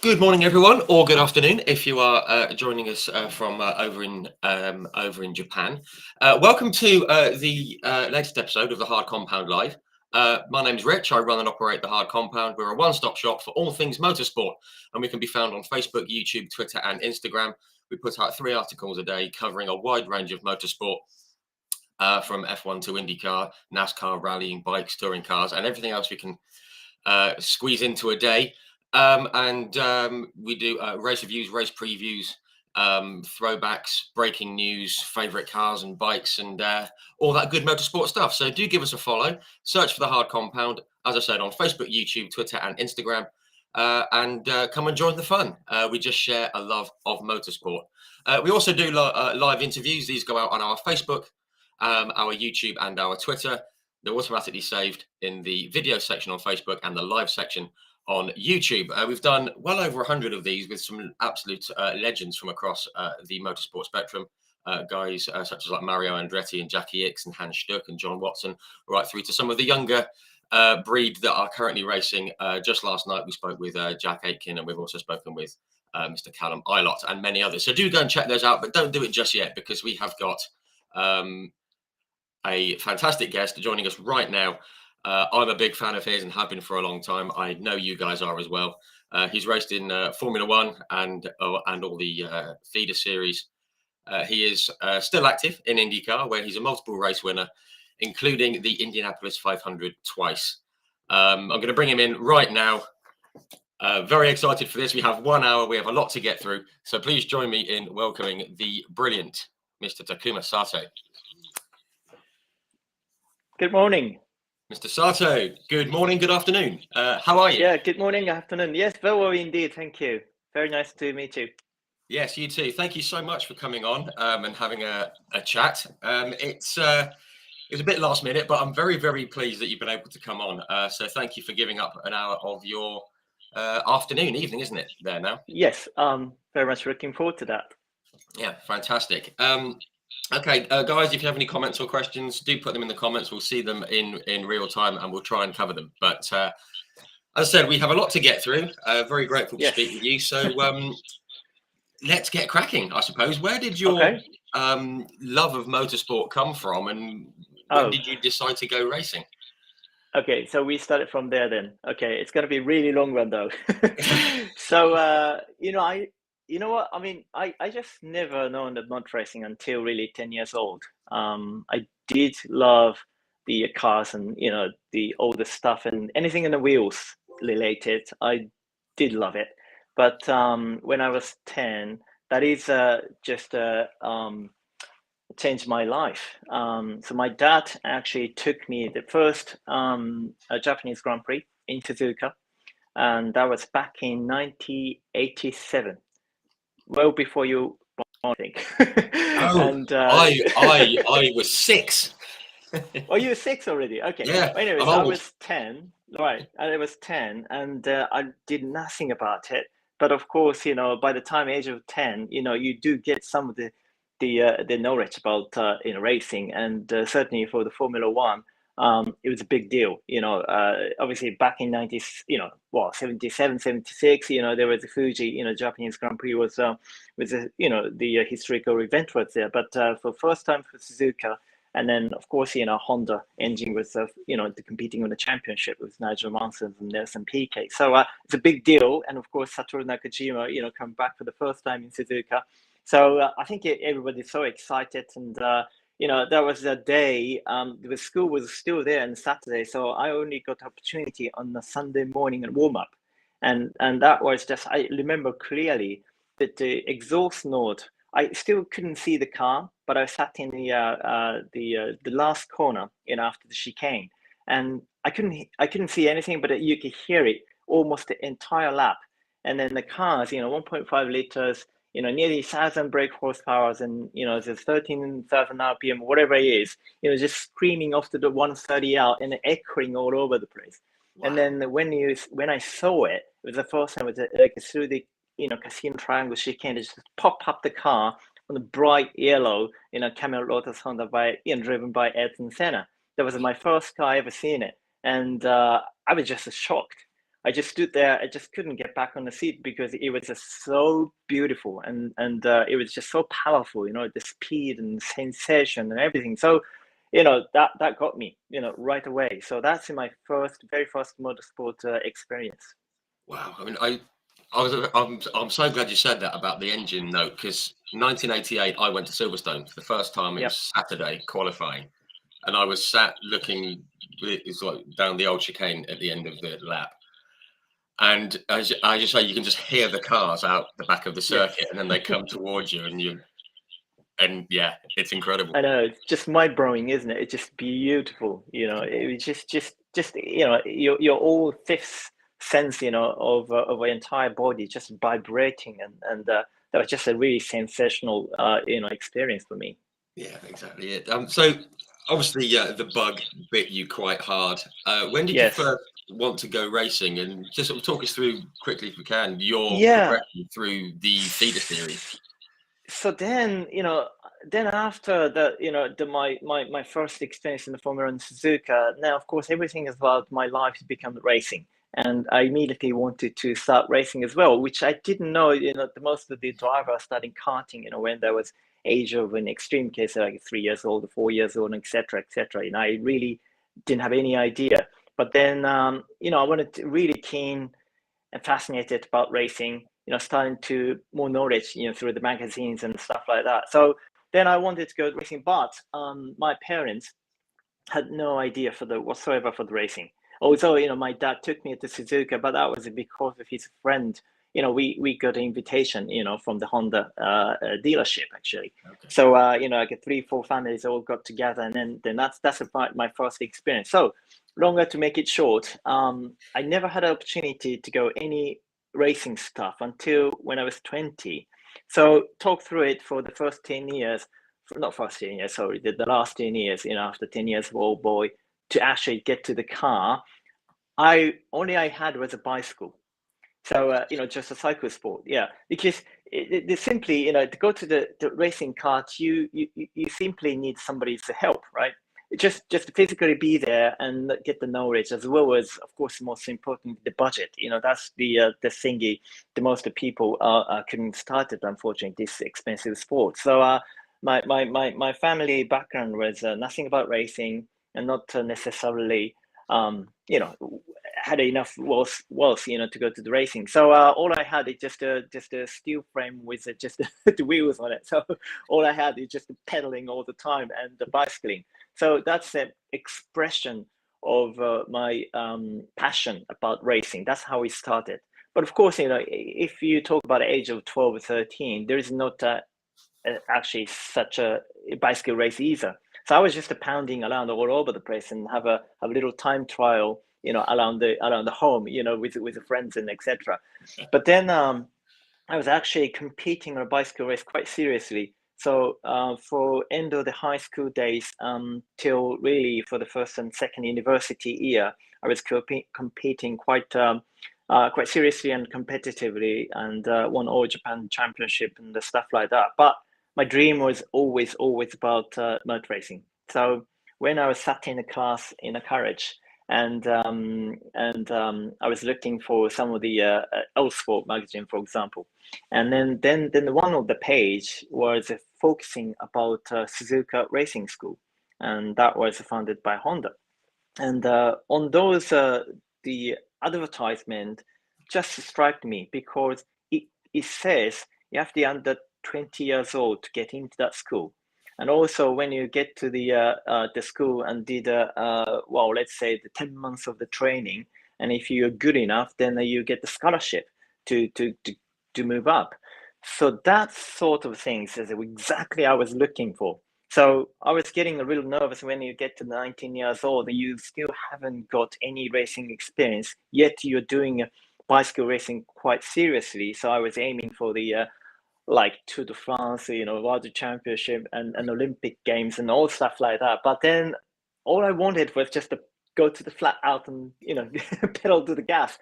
Good morning, everyone, or good afternoon if you are joining us from over in Japan. Welcome to the latest episode of the Hard Compound Live. My name's Rich. I run and operate the Hard Compound. We're a one-stop shop for all things motorsport, and we can be found on Facebook, YouTube, Twitter, and Instagram. We put out 3 articles a day covering a wide range of motorsport, from F1 to IndyCar, NASCAR, rallying, bikes, touring cars, and everything else we can squeeze into a day. We do race reviews, race previews, throwbacks, breaking news, favorite cars and bikes, and all that good motorsport stuff. So do give us a follow. Search for the Hard Compound, as I said, on Facebook, YouTube, Twitter, and Instagram. And come and join the fun. We just share a love of motorsport. We also do live interviews. These go out on our Facebook, our YouTube, and our Twitter. They're automatically saved in the video section on Facebook and the live section on YouTube. We've done well over 100 of these with some absolute legends from across the motorsport spectrum. Guys such as like Mario Andretti and Jackie Ickx and Hans Stuck and John Watson, right through to some of the younger breed that are currently racing. Just last night we spoke with Jack Aitken, and we've also spoken with Mr. Callum Ilott and many others. So do go and check those out, but don't do it just yet, because we have got a fantastic guest joining us right now. I'm a big fan of his and have been for a long time. I know you guys are as well. He's raced in Formula One and all the feeder series. He is still active in IndyCar, where he's a multiple race winner, including the Indianapolis 500 twice. I'm going to bring him in right now. Very excited for this. We have 1 hour. We have a lot to get through. So please join me in welcoming the brilliant Mr. Takuma Sato. Good morning. Mr. Sato, good morning, good afternoon. How are you? Yeah, good morning, afternoon. Yes, very well indeed. Thank you. Very nice to meet you. Yes, you too. Thank you so much for coming on and having a chat. It was a bit last minute, but I'm very, very pleased that you've been able to come on. So thank you for giving up an hour of your evening, isn't it, there now? Yes, very much looking forward to that. Yeah, fantastic. Okay, guys, if you have any comments or questions, do put them in the comments. We'll see them in real time, and we'll try and cover them. But as I said, we have a lot to get through. Very grateful to speak with you. So let's get cracking, I suppose. Where did your love of motorsport come from, and when did you decide to go racing? Okay, so we started from there then. Okay, it's going to be a really long one though. So, you know what? I mean, I just never known about racing until really 10 years old. I did love the cars and, the older stuff and anything in the wheels related. I did love it. But when I was 10, that is just changed my life. So my dad actually took me the first Japanese Grand Prix in Suzuka, and that was back in 1987. Well before you born, I think. And I was 6. Oh, you were 6 already? Okay. Yeah. Anyways, I was 10. Right. I was 10, and I did nothing about it. But of course, by the time age of 10, you do get some of the knowledge about racing, and certainly for the Formula One, it was a big deal. Obviously back in 77, 76, there was a Fuji, Japanese Grand Prix was the historical event was there. But for first time for Suzuka, and then of course, Honda engine was, competing on the championship with Nigel Mansell and Nelson Piquet. So it's a big deal. And of course, Satoru Nakajima, come back for the first time in Suzuka. So I think everybody's so excited, and that was a day. The school was still there on Saturday, so I only got opportunity on the Sunday morning and warm up, and that was just, I remember clearly that the exhaust note. I still couldn't see the car, but I sat in the last corner, after the chicane, and I couldn't see anything, but you could hear it almost the entire lap, and then the cars, 1.5 liters. Nearly 1,000 brake horsepower, and there's 13,000 RPM, whatever it is, just screaming off to the 130 out and echoing all over the place. Wow. And then when I saw it, it was the first time, it was like through the Casino Triangle chicane, just pop up the car on the bright yellow, Camel Lotus Honda driven by Ayrton Senna. That was my first car I ever seen it, and I was just shocked. I just stood there. I just couldn't get back on the seat because it was just so beautiful, and it was just so powerful. The speed and sensation and everything. So, that got me, right away. So that's in my very first motorsport experience. Wow. I mean, I'm so glad you said that about the engine note, because 1988 I went to Silverstone for the first time. It Yep. was Saturday qualifying, and I was sat looking. It's like down the old chicane at the end of the lap, and as I just say, you can just hear the cars out the back of the Yes. circuit, and then they come towards you, and yeah, it's incredible. I know, it's just mind blowing, isn't it? It's just beautiful. It was just your all fifth sense, of your entire body just vibrating, and that was just a really sensational, experience for me. Yeah, exactly it. So obviously, the bug bit you quite hard. When did you Yes. first want to go racing? And just sort of talk us through quickly, if we can, your Yeah. progression through the feeder series. So then, then after my first experience in the Formula One Suzuka, now of course everything is about my life has become racing, and I immediately wanted to start racing as well, which I didn't know. The most of the drivers starting karting, when there was age of an extreme case like 3 years old, 4 years old, etc., etc. I really didn't have any idea. But then, I wanted to really keen and fascinated about racing, starting to more knowledge, through the magazines and stuff like that. So then I wanted to go racing, but my parents had no idea whatsoever for the racing. Although, my dad took me to Suzuka, but that was because of his friend. We got an invitation, from the Honda dealership actually. Okay. So, like 3, 4 families all got together, and then that's about my first experience. So, longer to make it short, I never had an opportunity to go any racing stuff until when I was 20. So, talk through it for the first 10 years, not first 10 years, sorry, the last 10 years, after 10 years of old boy, to actually get to the car, I had was a bicycle. So, just a cycle sport, yeah. Because simply, to go to the racing kart, you simply need somebody's help, right? Just physically be there and get the knowledge, as well as, of course, most important, the budget. That's the thingy. The most people couldn't start it, unfortunately, this expensive sport. So, my family background was nothing about racing, and not necessarily, had enough wealth, to go to the racing. So all I had is just a steel frame with just the wheels on it. So all I had is just pedaling all the time and the bicycling. So that's an expression of my passion about racing. That's how it started. But of course, if you talk about the age of 12 or 13, there is not actually such a bicycle race either. So I was just pounding around all over the place and have a little time trial, around the home, with the friends and etc. But then I was actually competing on a bicycle race quite seriously. So for end of the high school days, till really for the first and second university year, I was competing quite seriously and competitively, and won all Japan championship and the stuff like that. But my dream was always about motor racing. So when I was sat in a class in a carriage, and I was looking for some of the old sport magazine, for example, and then one of the page was focusing about Suzuka Racing School, and that was funded by Honda. And on those, the advertisement just struck me because it says you have to be under 20 years old to get into that school. And also, when you get to the school and did well, let's say the 10 months of the training, and if you're good enough, then you get the scholarship to to to, to move up. So that sort of things is exactly I was looking for. So I was getting a little nervous when you get to 19 years old and you still haven't got any racing experience, yet you're doing bicycle racing quite seriously. So I was aiming for the like Tour de France, World Championship and Olympic Games and all stuff like that. But then all I wanted was just to go to the flat out and pedal to the gas.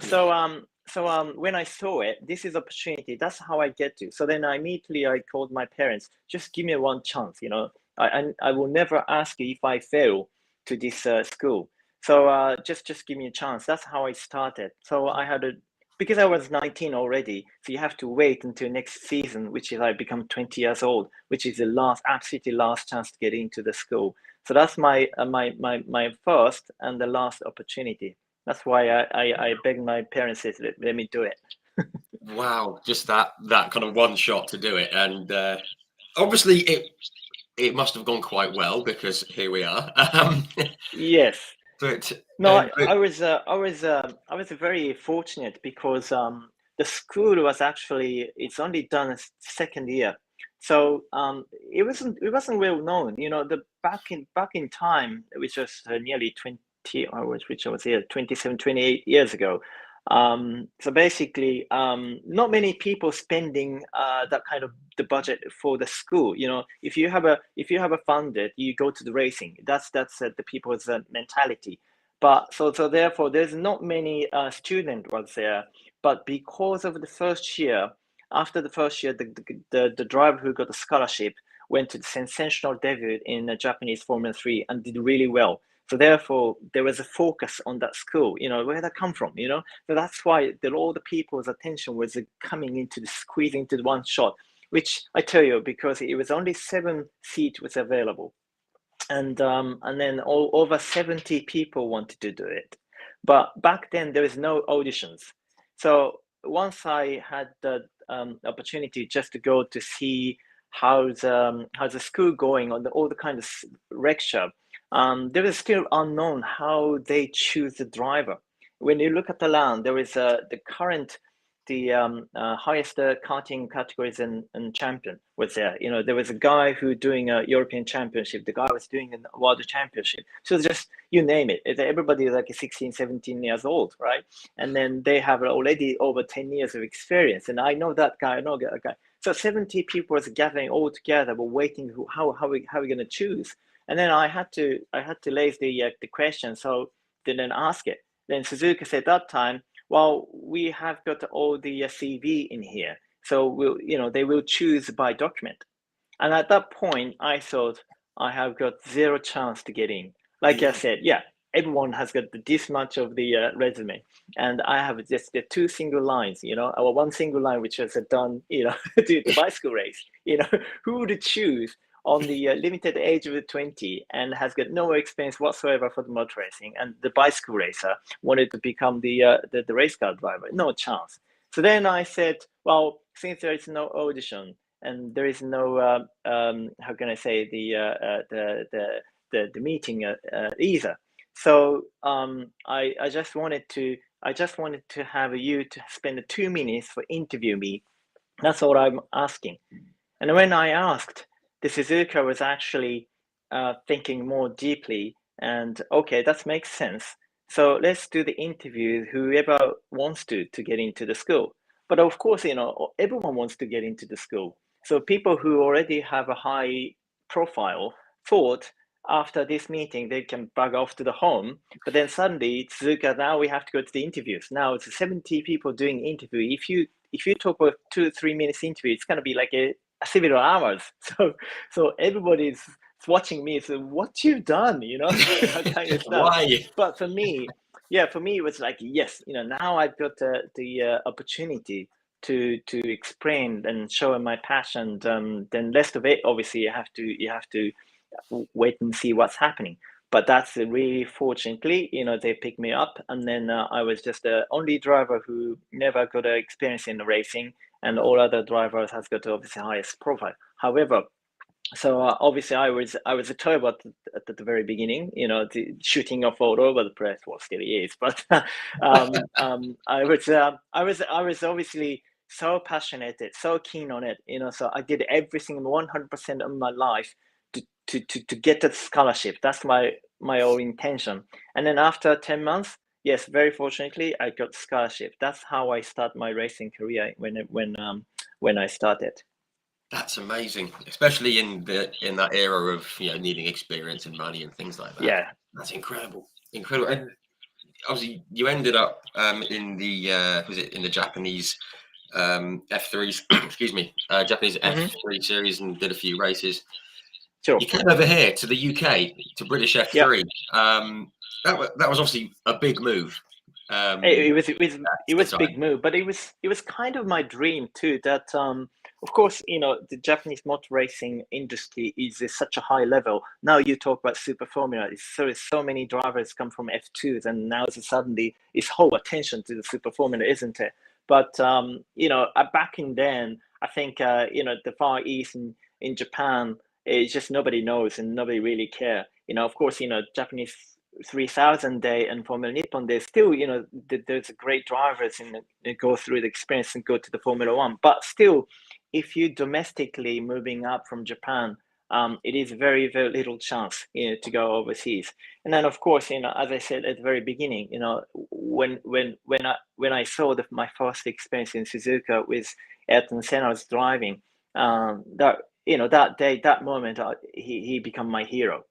Yeah. So when I saw it, this is opportunity. That's how I get to. So then I called my parents. Just give me one chance. I will never ask you if I fail to this school. So just give me a chance. That's how I started. So I had because I was 19 already, so you have to wait until next season, which is I become 20 years old, which is the absolutely last chance to get into the school. So that's my first and the last opportunity. That's why I begged my parents, said, let me do it. Wow, just that kind of one shot to do it, and obviously it must have gone quite well because here we are. Yes. But No, I was very fortunate because the school was actually it's only done a second year, so it wasn't well known. The back in time, which was nearly 20 or which I was here 27, 28 years ago. So basically, not many people spending that kind of the budget for the school. If you have a funded, you go to the racing. That's the people's mentality. But so therefore, there's not many student was there. But because of the first year, after the first year, the driver who got the scholarship went to the sensational debut in the Japanese Formula 3 and did really well. So therefore, there was a focus on that school. Where that come from. So that's why all the people's attention was coming into the squeezing into the one shot, which I tell you because it was only 7 seats was available and then over 70 people wanted to do it. But back then there was no auditions. So once I had the opportunity just to go to see how's the school going on all the kind of lecture, there is still unknown how they choose the driver. When you look at the land, there is the current the highest karting categories and champion was there. There was a guy who doing a European Championship. The guy was doing a World Championship. So just you name it. Everybody is like 16, 17 years old, right? And then they have already over 10 years of experience. And I know that guy. I know that guy. So 70 people was gathering all together, but waiting how we going to choose. And then I had to raise the question. So then ask it. Then Suzuka said that time, well, we have got all the CV in here, so they will choose by document. And at that point, I thought I have got zero chance to get in. Like I said, yeah, everyone has got this much of the resume, and I have just the 2 single lines, or 1 single line which was done, to the bicycle race. Who would choose on the limited age of 20 and has got no experience whatsoever for the motor racing, and the bicycle racer wanted to become the race car driver? No chance. So then I said, well, since there is no audition and there is no how can I say the meeting either. So I just wanted to have you to spend 2 minutes for interview me. That's all I'm asking. And when I asked, the Suzuka was actually thinking more deeply, and okay, that makes sense. So let's do the interview, whoever wants to get into the school. But of course, everyone wants to get into the school. So people who already have a high profile thought after this meeting they can bug off to the home. But then suddenly, Suzuka, now we have to go to the interviews. Now it's 70 people doing interview. If you talk about 2 or 3 minutes interview, it's going to be like several hours. So everybody's watching me. So what you've done, that kind of stuff. Why? But for me, it was like, yes, now I've got the opportunity to explain and show my passion. Then rest of it, obviously, you have to wait and see what's happening. But that's really fortunately, they picked me up, and then I was just the only driver who never got experience in the racing, and all other drivers has got obviously highest profile. However, so obviously I was a turbo at the very beginning, shooting off all over the press. Well, still is, but I was obviously so passionate, so keen on it, So I did everything 100% of my life to get that scholarship. That's my whole intention. And then after 10 months, yes, very fortunately, I got scholarship. That's how I start my racing career when I started. That's amazing, especially in that era of needing experience and money and things like that. Yeah, that's incredible. And obviously, you ended up in the was it in the Japanese F3s? Excuse me, Japanese F3 series, and did a few races. sure. You came over here to the UK to British F3. that was obviously a big move. It was it was At it the was a big time. move, but it was kind of my dream too. That of course, the Japanese motor racing industry is such a high level. Now you talk about Super Formula. So many drivers come from F2s, and now suddenly it's whole attention to the Super Formula, isn't it? But back in then, I think the Far East in Japan, it's just nobody knows and nobody really care. Of course, Japanese 3000 day and Formula Nippon, there's still, there's great drivers go through the experience and go to the Formula One. But still, if you domestically moving up from Japan, it is very, very little chance, to go overseas. And then, of course, as I said at the very beginning, when I saw my first experience in Suzuka with Ayrton Senna was driving, that day, that moment, he become my hero.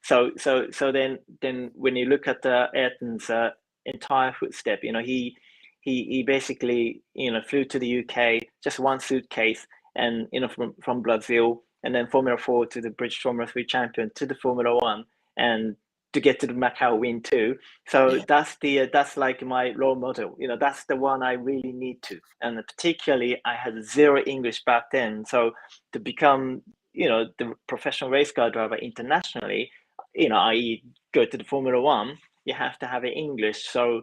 So then when you look at Ayrton's entire footstep, he basically flew to the UK, just one suitcase, and from Brazil, and then Formula 4 to the British Formula 3 champion to the Formula 1, and to get to the Macau win too. So Yeah. that's like my role model. That's the one I really need to. And particularly, I had zero English back then, so to become the professional race car driver internationally, I go to the Formula One, you have to have it English. So,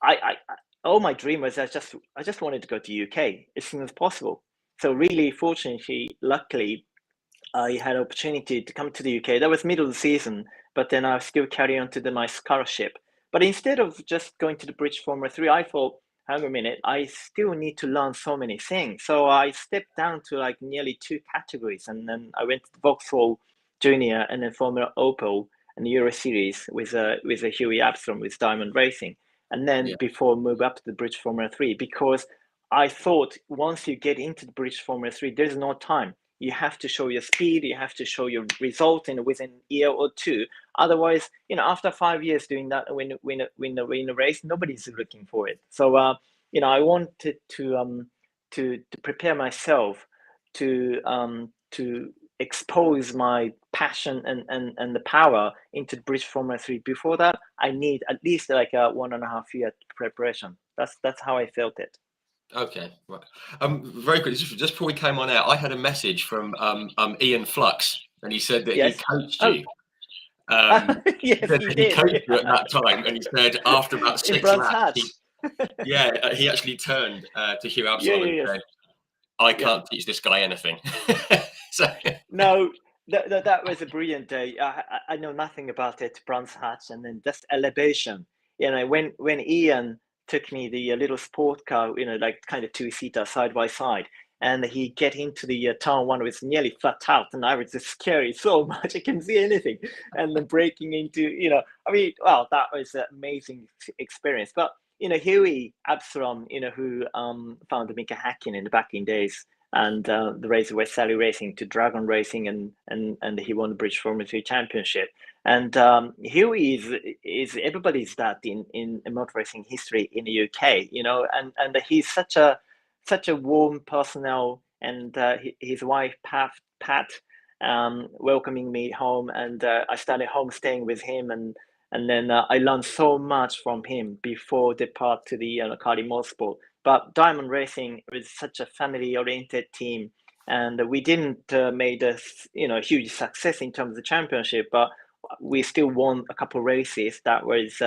I all my dream was I just wanted to go to UK as soon as possible. So really, fortunately, luckily, I had opportunity to come to the UK. That was middle of the season, but then I still carry on to my scholarship. But instead of just going to the British Formula 3, I thought, hang on a minute, I still need to learn so many things. So I stepped down to like nearly two categories, and then I went to the Vauxhall Junior and then Formula Opel and the Euro Series with a Huey Armstrong with Diamond Racing, and then Yeah. before move up to the British Formula 3, because I thought once you get into the British Formula 3, there's no time. You have to show your speed, you have to show your result within a year or two. Otherwise, after 5 years doing that, win a race, nobody's looking for it. So, I wanted to prepare myself to expose my passion and the power into the British Formula 3. Before that, I need at least like a 1.5 year preparation. That's how I felt it. Okay. Right. Very quickly, just before we came on air, I had a message from Ian Flux, and he said that he Yes. coached Oh, you. Um, he yes, said he that he did. coached you at that time, and he said after about In six Brands laps, Hatch. he actually turned to Hugh Yeah, Absalom yeah, and yes. said, "I Yeah. can't teach this guy anything." So No, that was a brilliant day. I know nothing about it, Brands Hatch, and then just elevation. When Ian took me the little sport car, like kind of two-seater side by side, and he get into the turn one was nearly flat out, and I was just scary so much I can see anything, and then breaking into, I mean, well, that was an amazing experience. But Huey Absalom, who founded Mika Hakkinen in the back in days, and the race West Sally Racing to Dragon Racing, and he won the British Formula 3 Championship. And Huey is everybody's dad in motor racing history in the UK, and he's such a warm personnel, and his wife Pat welcoming me home, and I started homestaying with him, and then I learned so much from him before depart to the Kali Motorsport. But Diamond Racing was such a family-oriented team, and we didn't made a huge success in terms of the championship, but we still won a couple of races. That was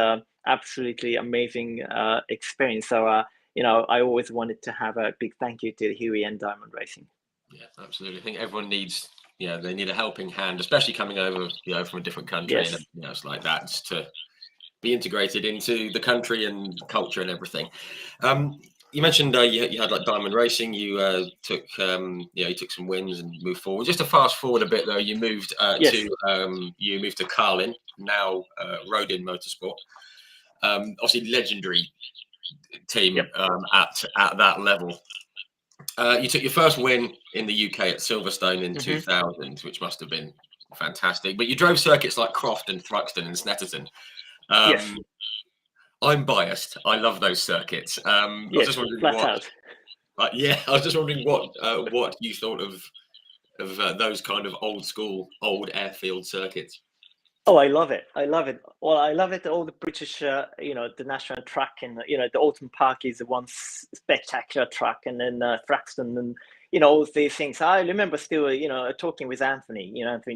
absolutely amazing experience. So I always wanted to have a big thank you to Huey and Diamond Racing. yeah, absolutely. I think everyone needs, they need a helping hand, especially coming over, from a different country and Yes. everything else like that, just to be integrated into the country and culture and everything. You mentioned you had like Diamond Racing. You took you took some wins and moved forward. Just to fast forward a bit though, you moved Yes. to Carlin, now Rodin Motorsport. Obviously legendary team Yep. at that level. You took your first win in the UK at Silverstone in Hmm. 2000, which must have been fantastic. But you drove circuits like Croft and Thruxton and Snetterton. Yes. Um, I'm biased. I love those circuits. I was just Yes. wondering Flat out. I was just wondering what you thought of those kind of old school, old airfield circuits. Oh, I love it. I love it. Well, I love it. All the British, the national track, and the Alton Park is the one spectacular track, and then Thruxton, and all of these things. I remember still, talking with Anthony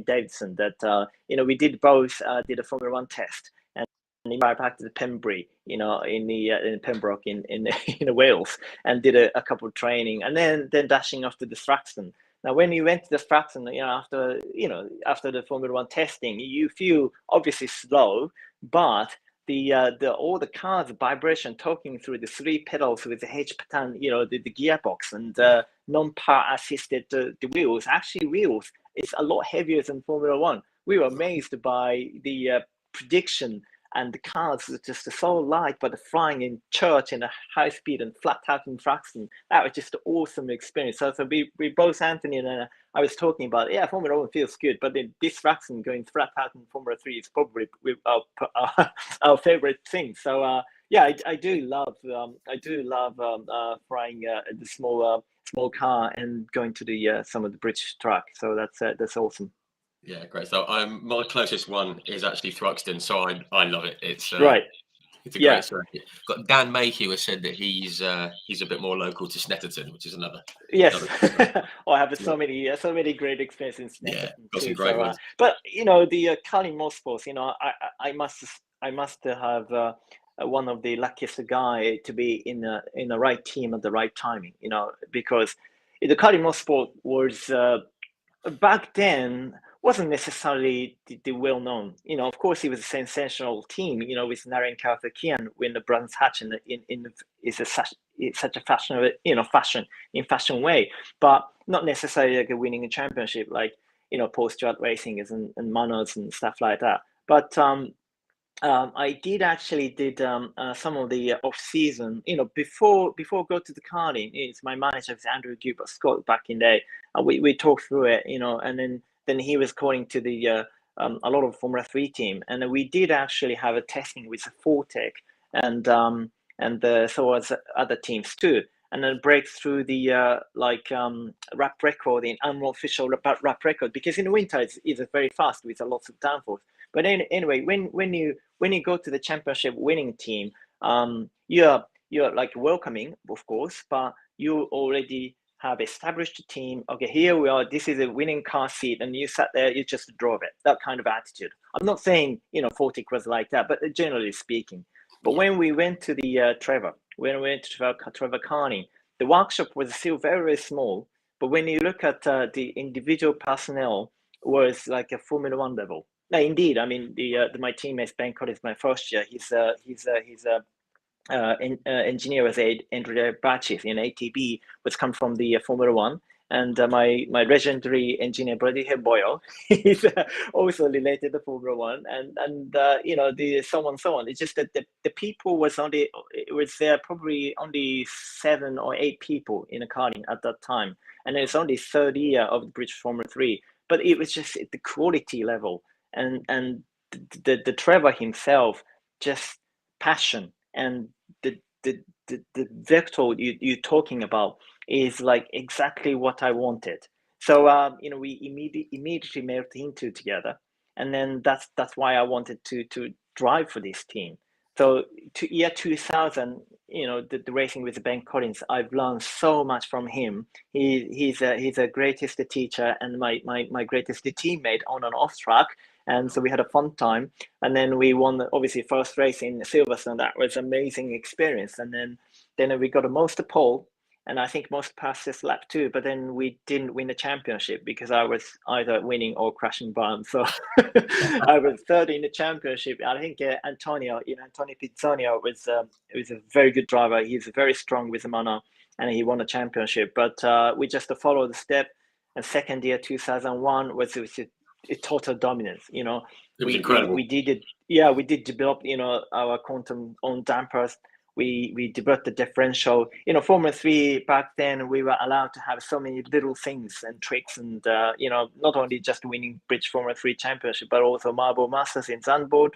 Davidson, that we did both did a Formula One test, and he arrived back to the Pembrey, in Pembroke in in Wales, and did a couple of training, and then dashing off to the Thruxton. Now, when you went to the Stratton, after the Formula One testing, you feel obviously slow, but the all the cars, the vibration, talking through the three pedals with the H pattern, the gearbox and non-power assisted the wheels. Actually, wheels is a lot heavier than Formula One. We were amazed by the prediction, and the cars were just so light, but flying in church in a high speed and flat out in Thruxton. That was just an awesome experience. So we both, Anthony and I was talking about, yeah, Formula One feels good, but then this Thruxton going flat out in Formula 3 is probably our favorite thing. So yeah, I do love flying the small car and going to the some of the British track. So that's awesome. Yeah, great. So my closest one is actually Thruxton, so I love it. Right. It's a Yeah. great circuit. Got Dan Mayhew has said that he's a bit more local to Snetterton, which is Yes. another good circuit. Oh, I have so many great experiences in Yeah, Snetterton got some too. great So, ones. but the Carling Motorsports, I must have one of the luckiest guy to be in the right team at the right timing. Because the Carling Motorsport was back then wasn't necessarily the well known. Of course, it was a sensational team. With Naren Kautokean when the Brands Hatch in is such a fashion, fashion way, but not necessarily like a winning a championship like Paul Stewart Racing and Manos and stuff like that. But I did actually did some of the off season, before go to the karting. It's my manager was Andrew Gilbert Scott back in day. We talked through it, and then he was calling to the a lot of Formula 3 team, and we did actually have a testing with the Fortec and so as other teams too, and then break through the rap record in unofficial rap record, because in the winter it's very fast with a lots of downforce. But anyway, when you go to the championship winning team, you're like welcoming, of course, but you already have established a team. Okay, here we are. This is a winning car seat, and you sat there. You just drove it. That kind of attitude. I'm not saying Fortic was like that, but generally speaking. But Yeah, when we went to the when we went to Trevor Carney, the workshop was still very, very small. But when you look at the individual personnel, was like a Formula One level. No, indeed. I mean, my teammate Ben Collins, my first year, he's engineer as Andrea Bacci in ATB, which come from the Formula One. And my legendary engineer, Brady Boyle, he's also related to Formula One, and the so on. It's just that the people it was there probably only 7 or 8 people in a karting at that time, and it's only third year of the British Formula 3. But it was just the quality level, and the Trevor himself, just passion, and the vector you're talking about is like exactly what I wanted. So we immediately melted into together, and then that's why I wanted to drive for this team. So to year 2000, the racing with Ben Collins, I've learned so much from him. He's a greatest teacher and my greatest teammate on and off track. And so we had a fun time, and then we won obviously first race in Silverstone. That was amazing experience, and then we got a most pole, and I think most passed this lap too. But then we didn't win the championship because I was either winning or crashing barn. So I was third in the championship. I think Antonio Pizzonio was a very good driver. He's very strong with the mana, and he won the championship. But we just followed the step. And second year 2001 was a total dominance. it was incredible. We did it. Yeah, we did develop our quantum on dampers. We developed the differential. Formula 3 back then, we were allowed to have so many little things and tricks, and not only just winning British Formula 3 championship, but also Marble Masters in Zandvoort.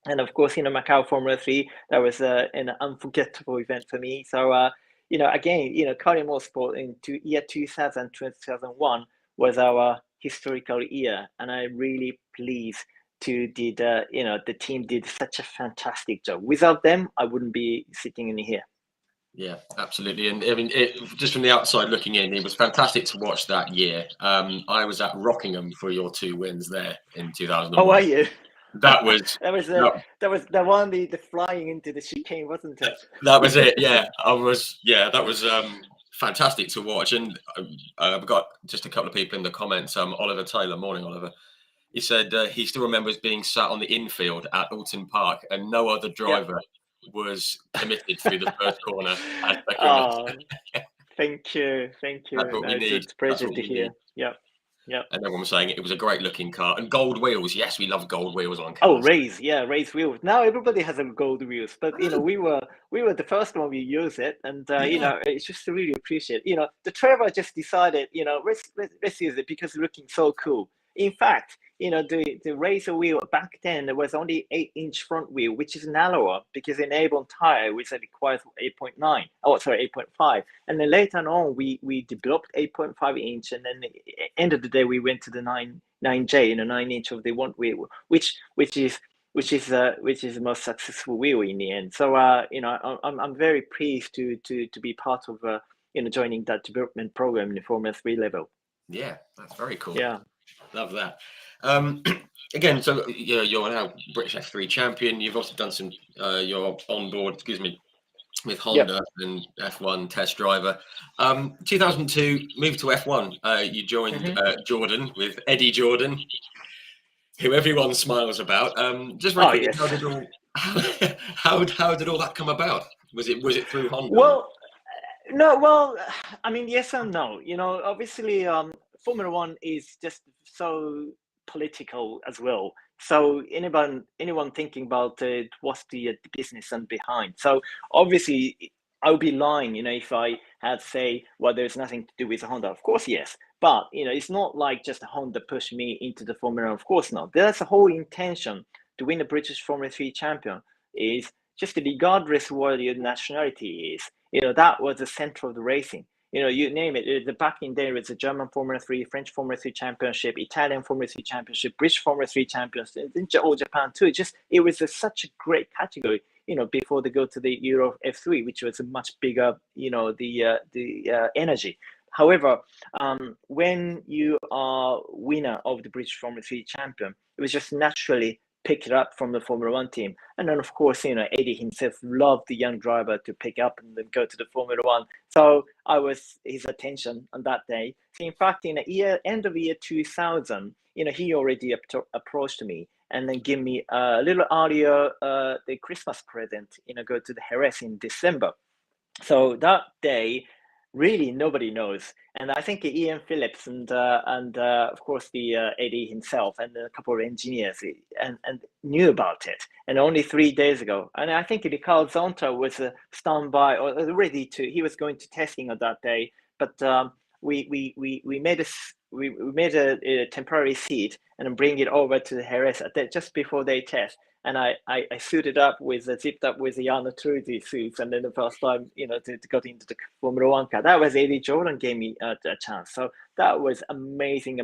And of course, Macau Formula 3, that was an unforgettable event for me. So, again, Karting Motorsport year 2000, 2001 was our historical year. And I'm really pleased did the team did such a fantastic job. Without them, I wouldn't be sitting in here. Yeah, absolutely. And I mean, just from the outside looking in, it was fantastic to watch that year. I was at Rockingham for your 2 wins there in 2001. How are you? That was that was the one the flying into the chicane, wasn't it? That was it. Yeah, that was fantastic to watch. And I've got just a couple of people in the comments. Oliver Taylor, morning, Oliver. He said he still remembers being sat on the infield at Alton Park, and no other driver was committed through the first corner as Takuma. Thank you. That's what we need. It's a pleasure to hear. Yeah. And everyone was saying it was a great looking car and gold wheels. Yes, we love gold wheels on cars. Oh, race wheels. Now everybody has a gold wheels, but we were the first one we use it, and it's just to really appreciate. The Trevor just decided, let's use it because it's looking so cool. In fact, the Razor wheel back then there was only 8-inch front wheel, which is narrower because in Avon tire which requires 8.9. Oh, sorry, 8.5. And then later on we developed 8.5 inch, and then end of the day we went to the 9J, 9-inch of the one wheel, which is the most successful wheel in the end. So I'm very pleased to be part of joining that development program in the Formula 3 level. Yeah, that's very cool. Yeah. Love that. Again, so you're now British F3 champion. You've also done some. You're on board, with Honda and F1 test driver. 2002, moved to F1. You joined Jordan with Eddie Jordan, who everyone smiles about. Just very quickly, yes. how did all that come about? Was it through Honda? Well, no. Well, I mean, yes and no. Obviously, Formula One is just so political as well. So anyone thinking about what's the business and behind. So obviously, I would be lying, if I had say, well, there's nothing to do with Honda. Of course, yes. But, it's not like just Honda pushed me into the Formula One. Of course not. There's a whole intention to win the British Formula 3 champion is just regardless of what your nationality is. That was the center of the racing. You name it. The back in there was the German Formula 3, French Formula 3 Championship, Italian Formula 3 Championship, British Formula 3 Championship, all Japan too. It was such a great category, before they go to the Euro F3, which was a much bigger, the energy. However, when you are winner of the British Formula 3 champion, it was just naturally pick it up from the Formula One team. And then, of course, Eddie himself loved the young driver to pick up and then go to the Formula One. So I was his attention on that day. So in fact, in the end of year 2000, he already approached me and then give me a little earlier the Christmas present, go to the Jerez in December. So that day, really nobody knows. And I think Ian Phillips and of course the Eddie himself and a couple of engineers and knew about it. And only 3 days ago, and I think Ricardo Zonta was standby or ready to. He was going to testing on that day, but we made a temporary seat and bring it over to the Jerez just before they test. And I suited up zipped up with the Yana Truzzi suits, and then the first time, to got into the Formula One car. That was Eddie Jordan gave me a chance. So that was amazing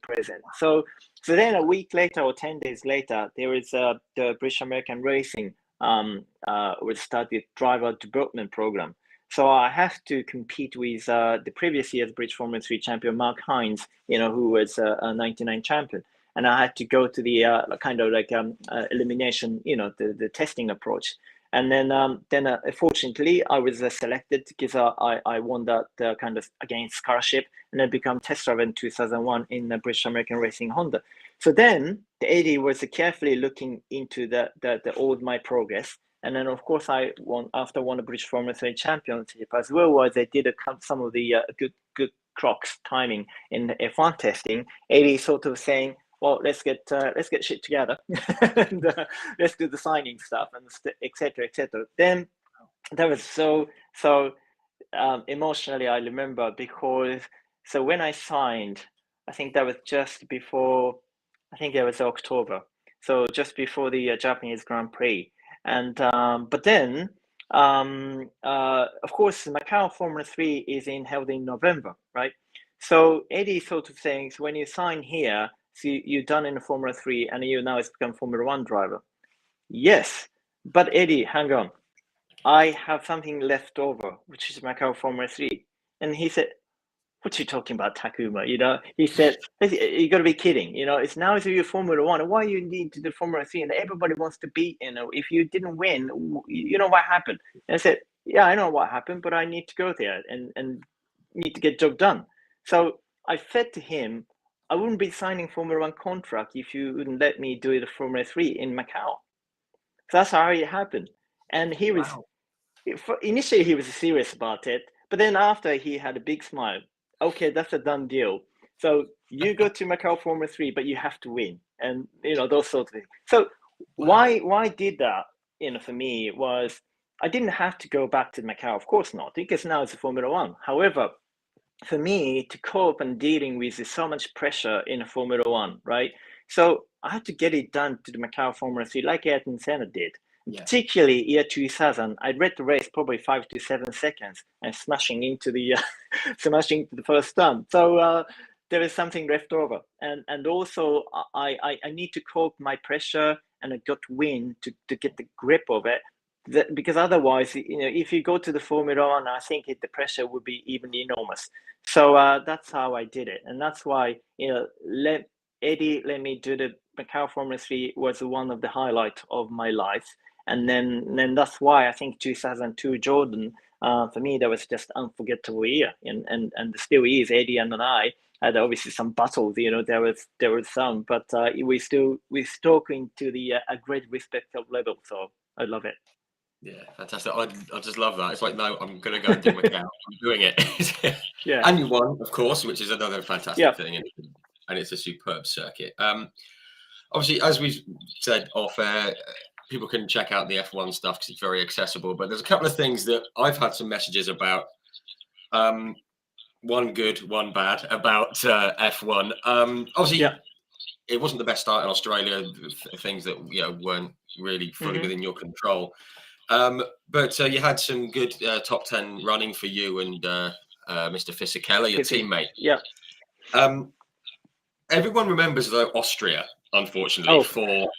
present. So then a week later or 10 days later, there was the British American Racing would start the driver development program. So I have to compete with the previous year's British Formula 3 champion, Mark Hines, who was a 99 champion. And I had to go to the kind of like elimination, the testing approach. And then fortunately, I was selected because I won that kind of against scholarship and then become test driver in 2001 in the British American Racing Honda. So then the AD was carefully looking into all my progress. And then, of course, won the British Formula 3 Championship as well as I did some of the good crocs timing in the F1 testing. AD sort of saying, well, let's get shit together and let's do the signing stuff and etc. Then that was so emotionally. I remember because when I signed, I think that was just before. I think it was October, so just before the Japanese Grand Prix. And but then of course Macau Formula 3 is held in November, right? So Eddie sort of saying, so when you sign here. So you're done in the Formula 3 and you now it's become Formula 1 driver. Yes, but Eddie, hang on. I have something left over, which is Macau Formula 3. And he said, what you talking about, Takuma? He said, you got to be kidding. It's now it's your Formula 1. Why you need to do Formula 3? And everybody wants to beat, if you didn't win, you know what happened? And I said, yeah, I know what happened, but I need to go there and need to get job done. So I said to him, I wouldn't be signing Formula 1 contract if you wouldn't let me do the Formula 3 in Macau. So that's how it happened. And he was, initially he was serious about it, but then after he had a big smile. Okay, that's a done deal. So you go to Macau Formula 3, but you have to win. And, those sorts of things. So why did that, for me was I didn't have to go back to Macau. Of course not, because now it's a Formula 1. However, for me to cope and dealing with so much pressure in a Formula 1, right? So I had to get it done to the Macau Formula 3 like Ayrton Senna did. Yeah. Particularly year 2000, I'd read the race probably 5 to 7 seconds and smashing into the first stump. So there is something left over, and also I need to cope my pressure, and I got to win to get the grip of it. Because otherwise, if you go to the Formula 1, I think the pressure would be even enormous. So that's how I did it, and that's why Eddie let me do the Macau Formula 3 was one of the highlights of my life. And then that's why I think 2002 Jordan, for me, that was just unforgettable year. And still is. Eddie and I had obviously some battles, there was some, but we're talking to the a great respect of level. So I love it. Yeah, fantastic. I just love that. It's like, no, I'm going to go and do Macau. I'm doing it. Yeah. And you won, of course, which is another fantastic thing. And it's a superb circuit. Obviously, as we've said off air, people can check out the F1 stuff because it's very accessible. But there's a couple of things that I've had some messages about. One good, one bad about F1. Obviously, it wasn't the best start in Australia. Things that weren't really fully within your control. But you had some good top 10 running for you and Mr. Fisichella, your teammate. Yeah. Everyone remembers though Austria, unfortunately, for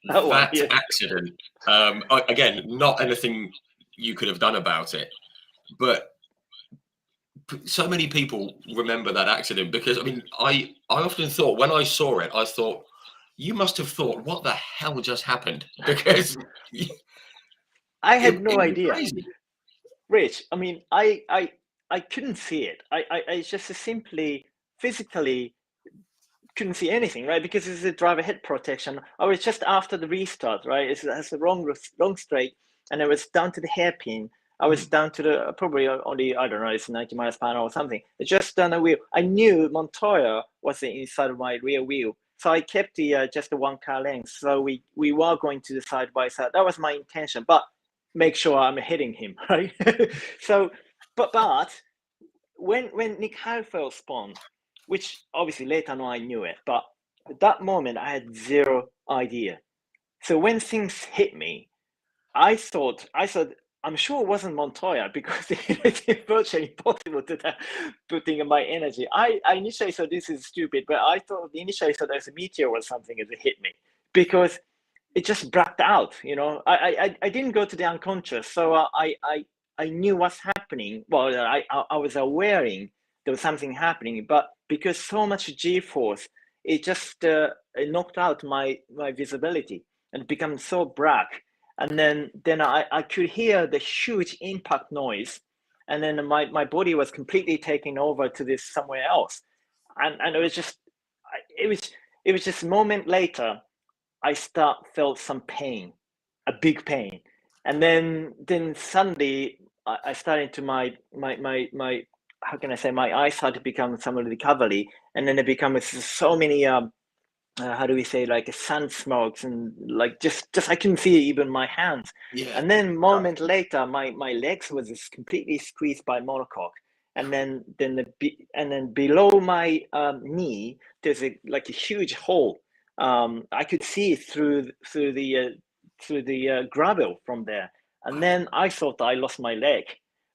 that accident. Again, not anything you could have done about it, but so many people remember that accident because I often thought when I saw it, I thought you must have thought, what the hell just happened? Because I had no idea. Crazy. Rich, I couldn't see it. I just simply physically couldn't see anything, right? Because it's a driver head protection. I was just after the restart, right? It's a wrong straight, and it was down to the hairpin. I was down to the probably only, I don't know, it's 90 miles per hour or something. It's just on the wheel. I knew Montoya was the inside of my rear wheel. So I kept the just the 1 car length. So we were going to the side by side. That was my intention, but make sure I'm hitting him, right? So, but when Nick Heidfeld spun, which obviously later on I knew it, but at that moment I had zero idea. So when things hit me, I thought I'm sure it wasn't Montoya because it's virtually impossible to putting my energy. I initially thought this is stupid, but I thought initially thought there's a meteor or something as it hit me because it just blacked out. I didn't go to the unconscious, so I knew what's happening. Well, I was aware there was something happening, but because so much G-force, it just it knocked out my visibility and become so black. And then I could hear the huge impact noise, and then my body was completely taken over to this somewhere else, and it was just a moment later, I felt some pain, a big pain, and then suddenly I started to my how can I say, my eyes started to become somewhat recovery, and then it becomes so many how do we say, like sun smokes, and like just I couldn't see even my hands. Yeah. And then moment later, my legs was just completely squeezed by monocoque, and then below my knee there's a huge hole. I could see through the gravel from there, and then I thought I lost my leg.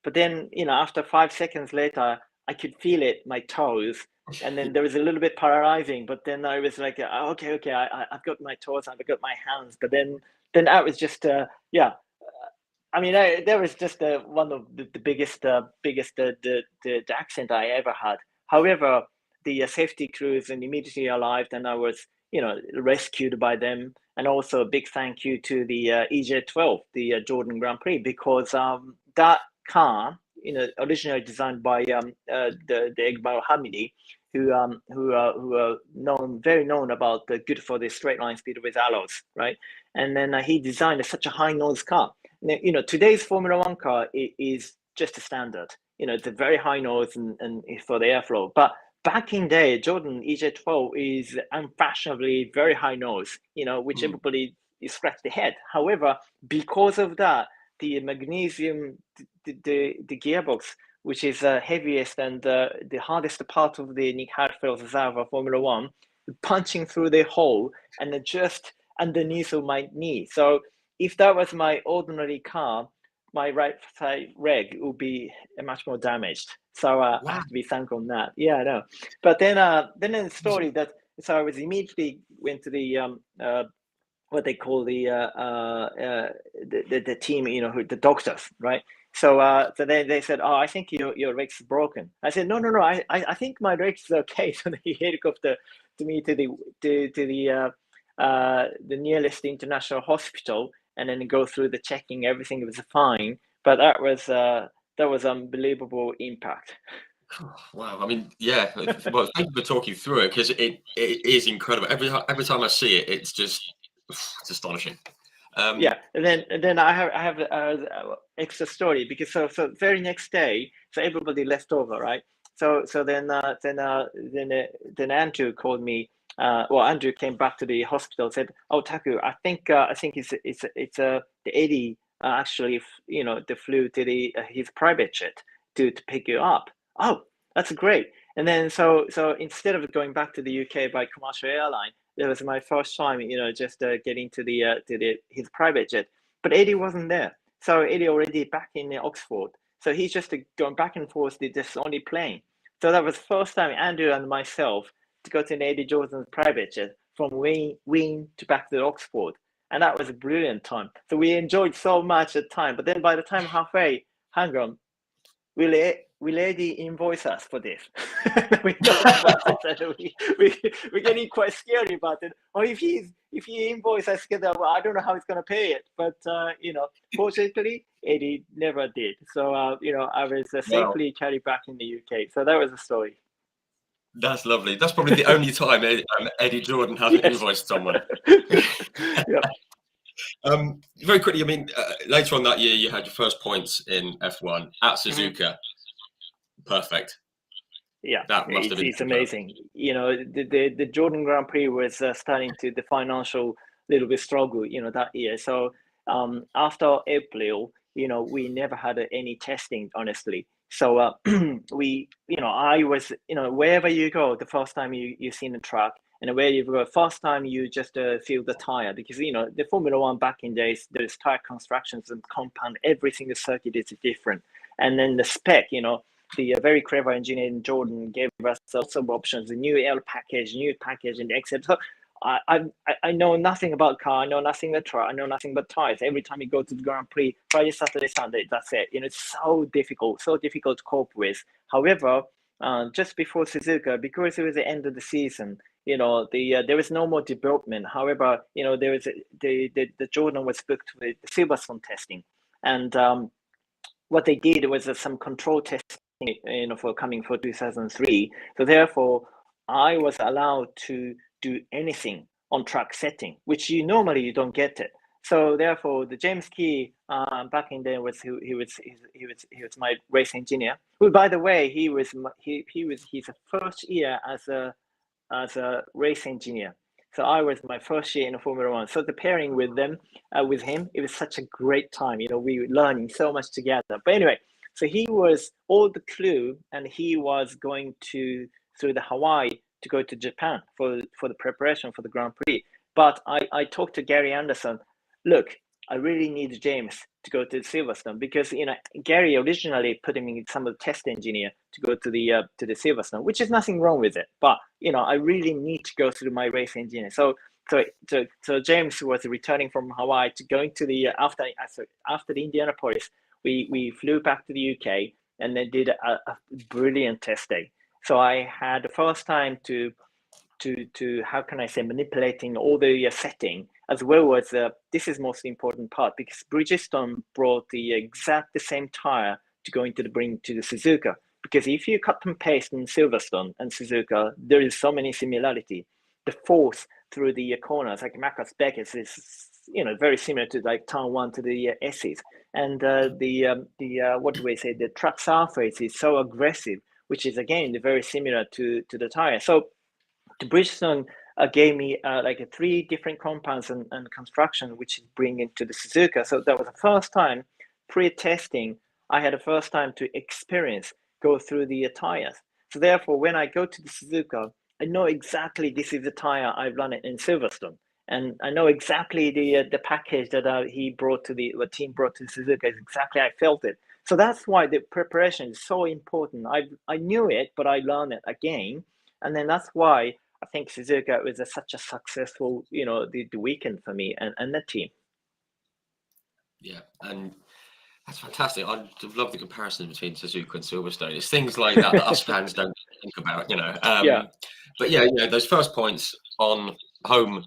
But then after 5 seconds later, I could feel it, my toes. and then there was a little bit paralyzing. But then I was like, okay, I've got my toes, I've got my hands. But then I was just yeah. I mean, there was just one of the biggest the accident I ever had. However, the safety crews and immediately arrived, and I was rescued by them. And also a big thank you to the EJ12, the Jordan Grand Prix, because that car, originally designed by the Egbal Hamidi, who are very known about the good for the straight line speed with alloys, right? And then he designed such a high nose car. Today's Formula One car is just a standard. It's a very high nose and for the airflow. But back in day, Jordan EJ12 is unfashionably very high nose, which everybody scratched the head. However, because of that, the magnesium, the gearbox, which is heaviest and the hardest part of the Nick Heidfeld's Zava Formula One, punching through the hole and just underneath of my knee. So if that was my ordinary car, my right side reg would be much more damaged. So I have to be thankful on that. Yeah, I know. But then in the story so I was immediately went to the what they call the team, the doctors, right? So they said, oh, I think your leg's broken. I said, no, I think my leg's okay. So they helicopter to me to the nearest international hospital, and then go through the checking. Everything was fine, but that was unbelievable impact. Wow, I mean, yeah. Well, thank you for talking through it, because it is incredible. Every time I see it, it's astonishing. Yeah, and then I have extra story, because so very next day, so everybody left over, right? So then Andrew called me. Andrew came back to the hospital, said, "Oh, Taku, I think it's the Eddie actually they flew to his private jet to pick you up." Oh, that's great. And then so instead of going back to the UK by commercial airline, it was my first time, just getting to his private jet. But Eddie wasn't there, so Eddie already back in Oxford. So he's just going back and forth with this only plane. So that was the first time Andrew and myself to go to Eddie Jordan's private jet from Wien to back to Oxford, and that was a brilliant time. So we enjoyed so much at the time. But then by the time halfway, hang on, will Eddie invoice us for this? We we're getting quite scary about it. Or if he invoice us, well, I don't know how he's going to pay it. But fortunately, Eddie never did. So I was safely carried back in the UK. So that was the story. That's lovely. That's probably the only time Eddie Jordan hasn't invoiced someone. Yep. Very quickly, I mean, later on that year, you had your first points in F1 at Suzuka. Perfect. Yeah, that must have been it's amazing. The Jordan Grand Prix was starting to the financial little bit struggle, that year. So after April, we never had any testing, honestly. So I was, wherever you go, the first time you seen the track, and where you go, first time you just feel the tire, because the Formula One back in days, there's tire constructions and compound, every single circuit is different, and then the spec, the very clever engineer in Jordan gave us lots of options, the new L package, and etc. So I know nothing about car, I know nothing about track, I know nothing but tires. Every time you go to the Grand Prix, Friday, Saturday, Sunday, that's it. It's so difficult to cope with. However, just before Suzuka, because it was the end of the season, there was no more development. However, there was the Jordan was booked with the Silverstone testing, and what they did was some control testing, for coming for 2003. So therefore, I was allowed to do anything on track setting, which normally you don't get it. So therefore, the James Key back in there was he was my race engineer. Who, by the way, he was his first year as a race engineer. So I was my first year in Formula One. So the pairing with him, it was such a great time. We were learning so much together. But anyway, so he was all the clue, and he was going through the Hawaii to go to Japan for the preparation for the Grand Prix. But I talked to Gary Anderson. Look, I really need James to go to Silverstone because Gary originally put him in some of the test engineer to go to the Silverstone, which is nothing wrong with it. But I really need to go through my race engineer. So James was returning from Hawaii to going to the after the Indianapolis. We flew back to the UK and then did a brilliant test day. So I had the first time to how can I say, manipulating all the setting, as well as this is most important part, because Bridgestone brought the same tire to go into bring to the Suzuka. Because if you cut and paste in Silverstone and Suzuka, there is so many similarity. The force through the corners, like Macas Beckett, is very similar to like turn one to the S's, and what do we say? The track surface is so aggressive, which is again very similar to the tire. So the Bridgestone gave me like 3 different compounds and construction, which is bringing to the Suzuka. So that was the first time pre-testing. I had the first time to experience go through the tires. So therefore, when I go to the Suzuka, I know exactly this is the tire I've run it in Silverstone, and I know exactly the package that he brought to the team brought to Suzuka is exactly I felt it. So that's why the preparation is so important. I knew it, but I learned it again, and then that's why I think Suzuka was such a successful, the weekend for me and the team. Yeah, and that's fantastic. I love the comparison between Suzuka and Silverstone. It's things like that us fans don't think about, Yeah. But yeah, those first points on home,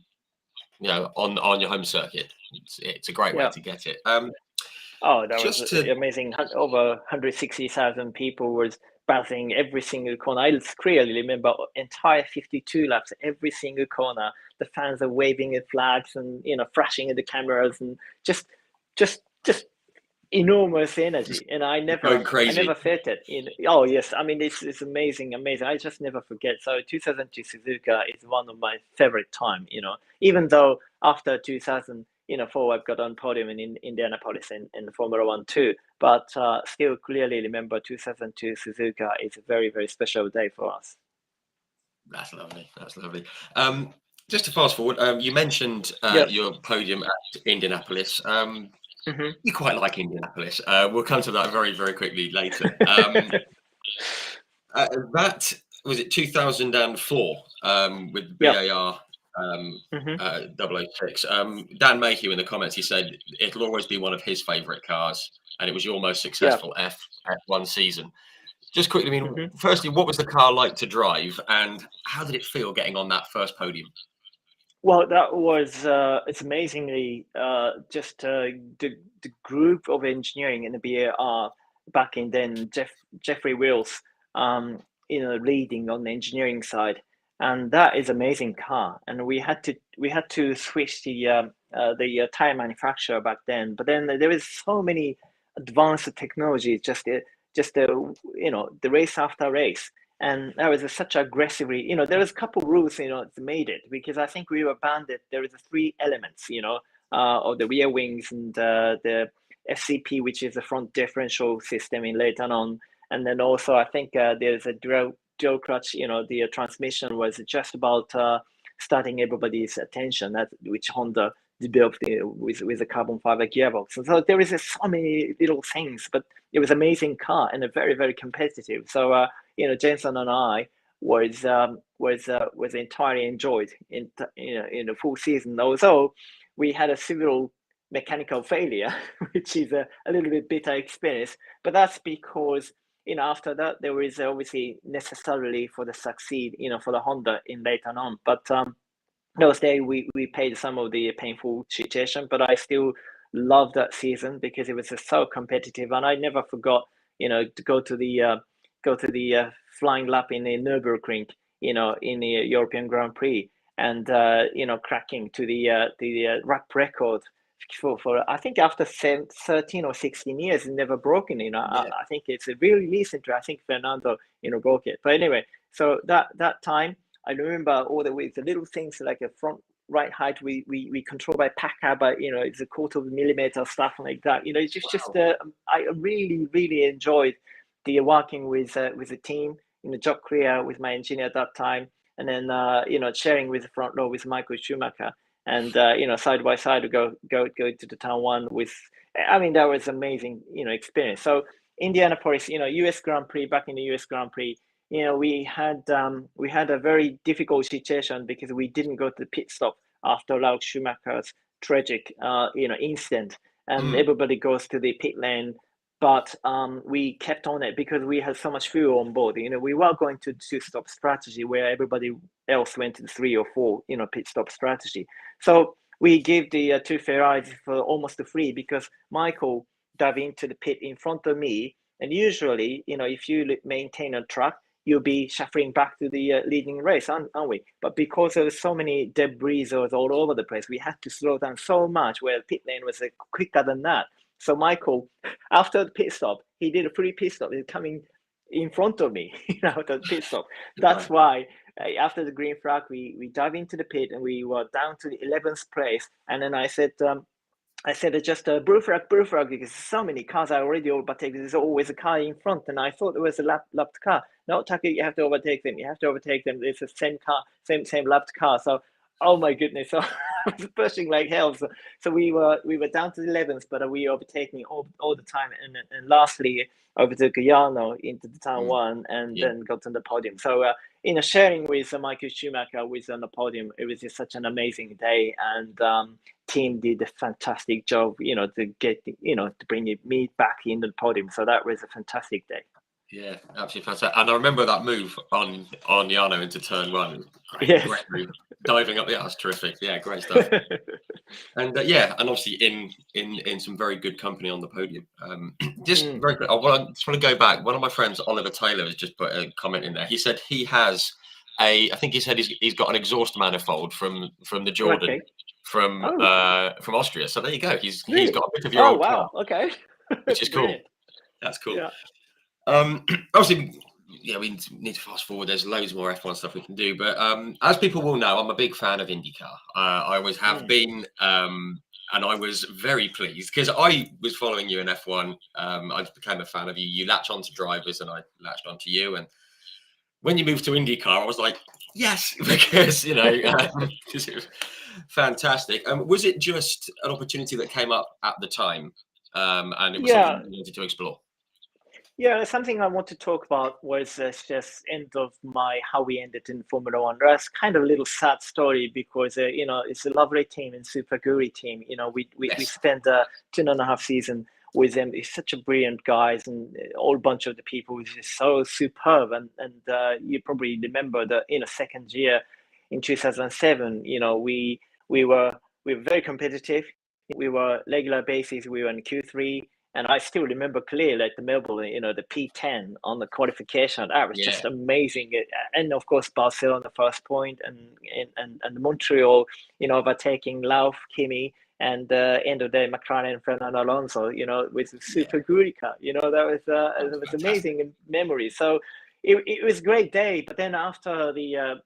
on your home circuit, it's a great way to get it. Oh, that was just to amazing. Over 160,000 people was passing every single corner. I clearly remember entire 52 laps, every single corner. The fans are waving at flags and flashing at the cameras and just enormous energy. And I going never crazy. felt it. Oh yes, I mean it's amazing. I just never forget. So 2002 Suzuka is one of my favorite time. Even though after 2004 I've got on podium in Indianapolis in the Formula One too, but still clearly remember 2002 Suzuka is a very, very special day for us. That's lovely. That's lovely. Just to fast forward, you mentioned your podium at Indianapolis. You quite like Indianapolis. We'll come to that very, very quickly later. That was it 2004 with BAR 006. Dan Mayhew in the comments, he said it'll always be one of his favourite cars, and it was your most successful F1 season. Just quickly, firstly, what was the car like to drive, and how did it feel getting on that first podium? Well, that was it's amazingly just the group of engineering in the BAR back in then. Jeffrey Wills, leading on the engineering side, and that is amazing car. And we had to switch the tire manufacturer back then. But then there was so many advanced technologies, the race after race. And that was such aggressively, there was a couple of rules, it's made it, because I think we were banded. There was 3 elements, of the rear wings and the FCP, which is the front differential system in later on. And then also, I think there's a dual clutch, the transmission was just about starting everybody's attention, which Honda developed with a carbon fiber gearbox. And so there is so many little things, but it was an amazing car and a very, very competitive. So, Jensen and I was entirely enjoyed in the full season. Although we had a civil mechanical failure, which is a little bit bitter experience, but that's because after that there was obviously necessarily for the succeed for the Honda in later on. But those days we paid some of the painful situation, but I still love that season because it was so competitive, and I never forgot to go to the flying lap in the Nürburgring, in the European Grand Prix, and cracking to the lap record for I think after 13 or 16 years, it's never broken. I think it's really recent. I think Fernando broke it. But anyway, so that time I remember all the little things like a front right height we control by Packer, but it's a quarter of a millimeter, stuff like that. It's just I really enjoyed the working with the team, job career with my engineer at that time, and then sharing with the front row with Michael Schumacher. and side by side we go to the turn one with. I mean, that was amazing, experience. So Indianapolis, US Grand Prix, back in the US Grand Prix, we had a very difficult situation because we didn't go to the pit stop after Ralf Schumacher's tragic incident, and Mm. everybody goes to the pit lane. But we kept on it because we had so much fuel on board. We were going to two-stop strategy where everybody else went to the 3 or 4, pit stop strategy. So we gave the two Ferraris for almost free because Michael dove into the pit in front of me. And usually, if you maintain a track, you'll be shuffling back to the leading race, aren't we? But because there was so many debris all over the place, we had to slow down so much where the pit lane was quicker than that. So Michael, after the pit stop, he did a free pit stop. He's coming in front of me, the pit stop. That's why after the green flag, we dive into the pit and we were down to the 11th place. And then I said just a blue flag, because so many cars I already overtaken. There's always a car in front, and I thought it was a lapped car. No, Taki, you have to overtake them. You have to overtake them. It's the same car, same lapped car. So, oh my goodness! So I was pushing like hell. So we were down to the 11th, but we were overtaking all the time. And lastly, over to Guyano into the turn one, and then got on the podium. So sharing with Michael Schumacher on the podium, it was just such an amazing day, and team did a fantastic job, to get, to bring me back in the podium. So that was a fantastic day. Yeah, absolutely fantastic. And I remember that move on Yano into turn one. Yes. Great move. Diving up, that's terrific. Yeah, great stuff. And and obviously in some very good company on the podium. Very good. I just want to go back. One of my friends, Oliver Taylor, has just put a comment in there. He said he has I think he said he's got an exhaust manifold from the Jordan from Austria. So there you go. He's got a bit of your old car. Okay. Which is cool. That's cool. Yeah. Obviously, we need to fast forward. There's loads more F1 stuff we can do, but as people will know, I'm a big fan of IndyCar. I always have been, and I was very pleased because I was following you in F1. I became a fan of you. You latch onto drivers, and I latched onto you. And when you moved to IndyCar, I was like, yes, because because it was fantastic. Was it just an opportunity that came up at the time, and it was something you wanted to explore? Yeah, something I want to talk about was just end of how we ended in Formula One. That's kind of a little sad story because it's a lovely team and Super Guri team. We spent 2.5 seasons with them. It's such a brilliant guys, and a whole bunch of the people is just so superb. And you probably remember the second year in 2007. We were very competitive. We were regular basis. We were in Q3. And I still remember clearly, like the Melbourne, the P10 on the qualification. That was just amazing. And of course, Barcelona first point, and Montreal, overtaking Lauf, Kimi, and end of the day, McLaren, Fernando Alonso, with Super Guri car. That was amazing memory. So it was a great day. But then after the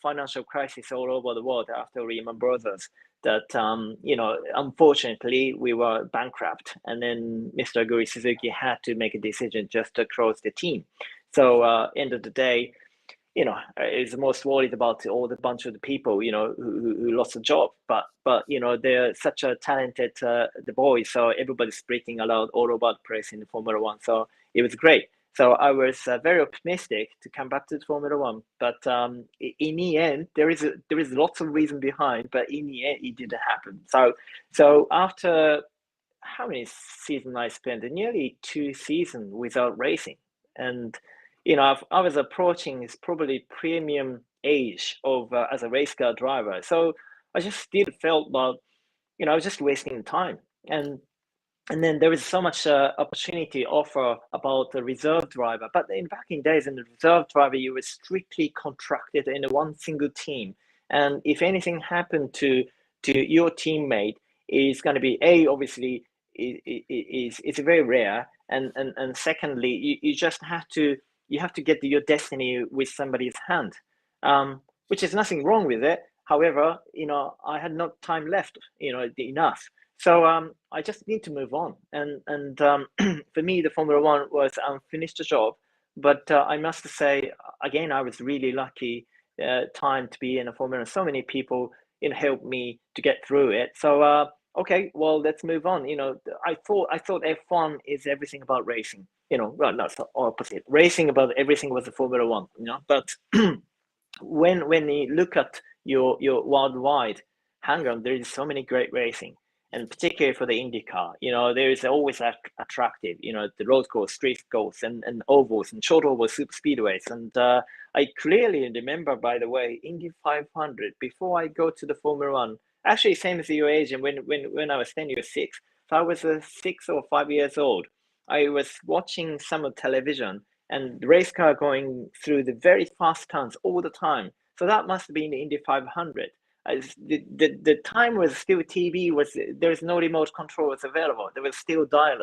financial crisis all over the world after Lehman Brothers, that unfortunately we were bankrupt, and then Mr. Guri Suzuki had to make a decision just to close the team. So end of the day, is most worried about all the bunch of the people who lost a job, but they're such a talented the boys, so everybody's spreading around all about press in the Formula One. So it was great. So I was very optimistic to come back to the Formula One, but in the end, there is lots of reason behind, but in the end, it didn't happen. So after how many seasons I spent, nearly 2 seasons without racing, and I was approaching this probably premium age of as a race car driver. So I just still felt like I was just wasting time, and then there is so much opportunity offer about the reserve driver. But back in days, in the reserve driver, you were strictly contracted in one single team. And if anything happened to your teammate, is going to be obviously it's very rare. And secondly, you just have to get your destiny with somebody's hand, which is nothing wrong with it. However, I had no time left, enough. So I just need to move on. And for me, the Formula One was unfinished job. But I must say, again, I was really lucky time to be in a Formula One. So many people, help me to get through it. So okay, well, let's move on. I thought F1 is everything about racing. Well, no, it's the opposite. Racing about everything was the Formula One. But when you look at your worldwide hang on, there is so many great racing, and particularly for the IndyCar, there is always attractive, the road course, street course, and ovals and short oval super speedways. And I clearly remember, by the way, Indy 500 before I go to the Formula One. Actually, same as your age, and when I was 10, you were 6. So I was 6 or 5 years old. I was watching some television and the race car going through the very fast turns all the time. So that must have been the Indy 500. The time was still TV there was no remote control was available. There was still dial.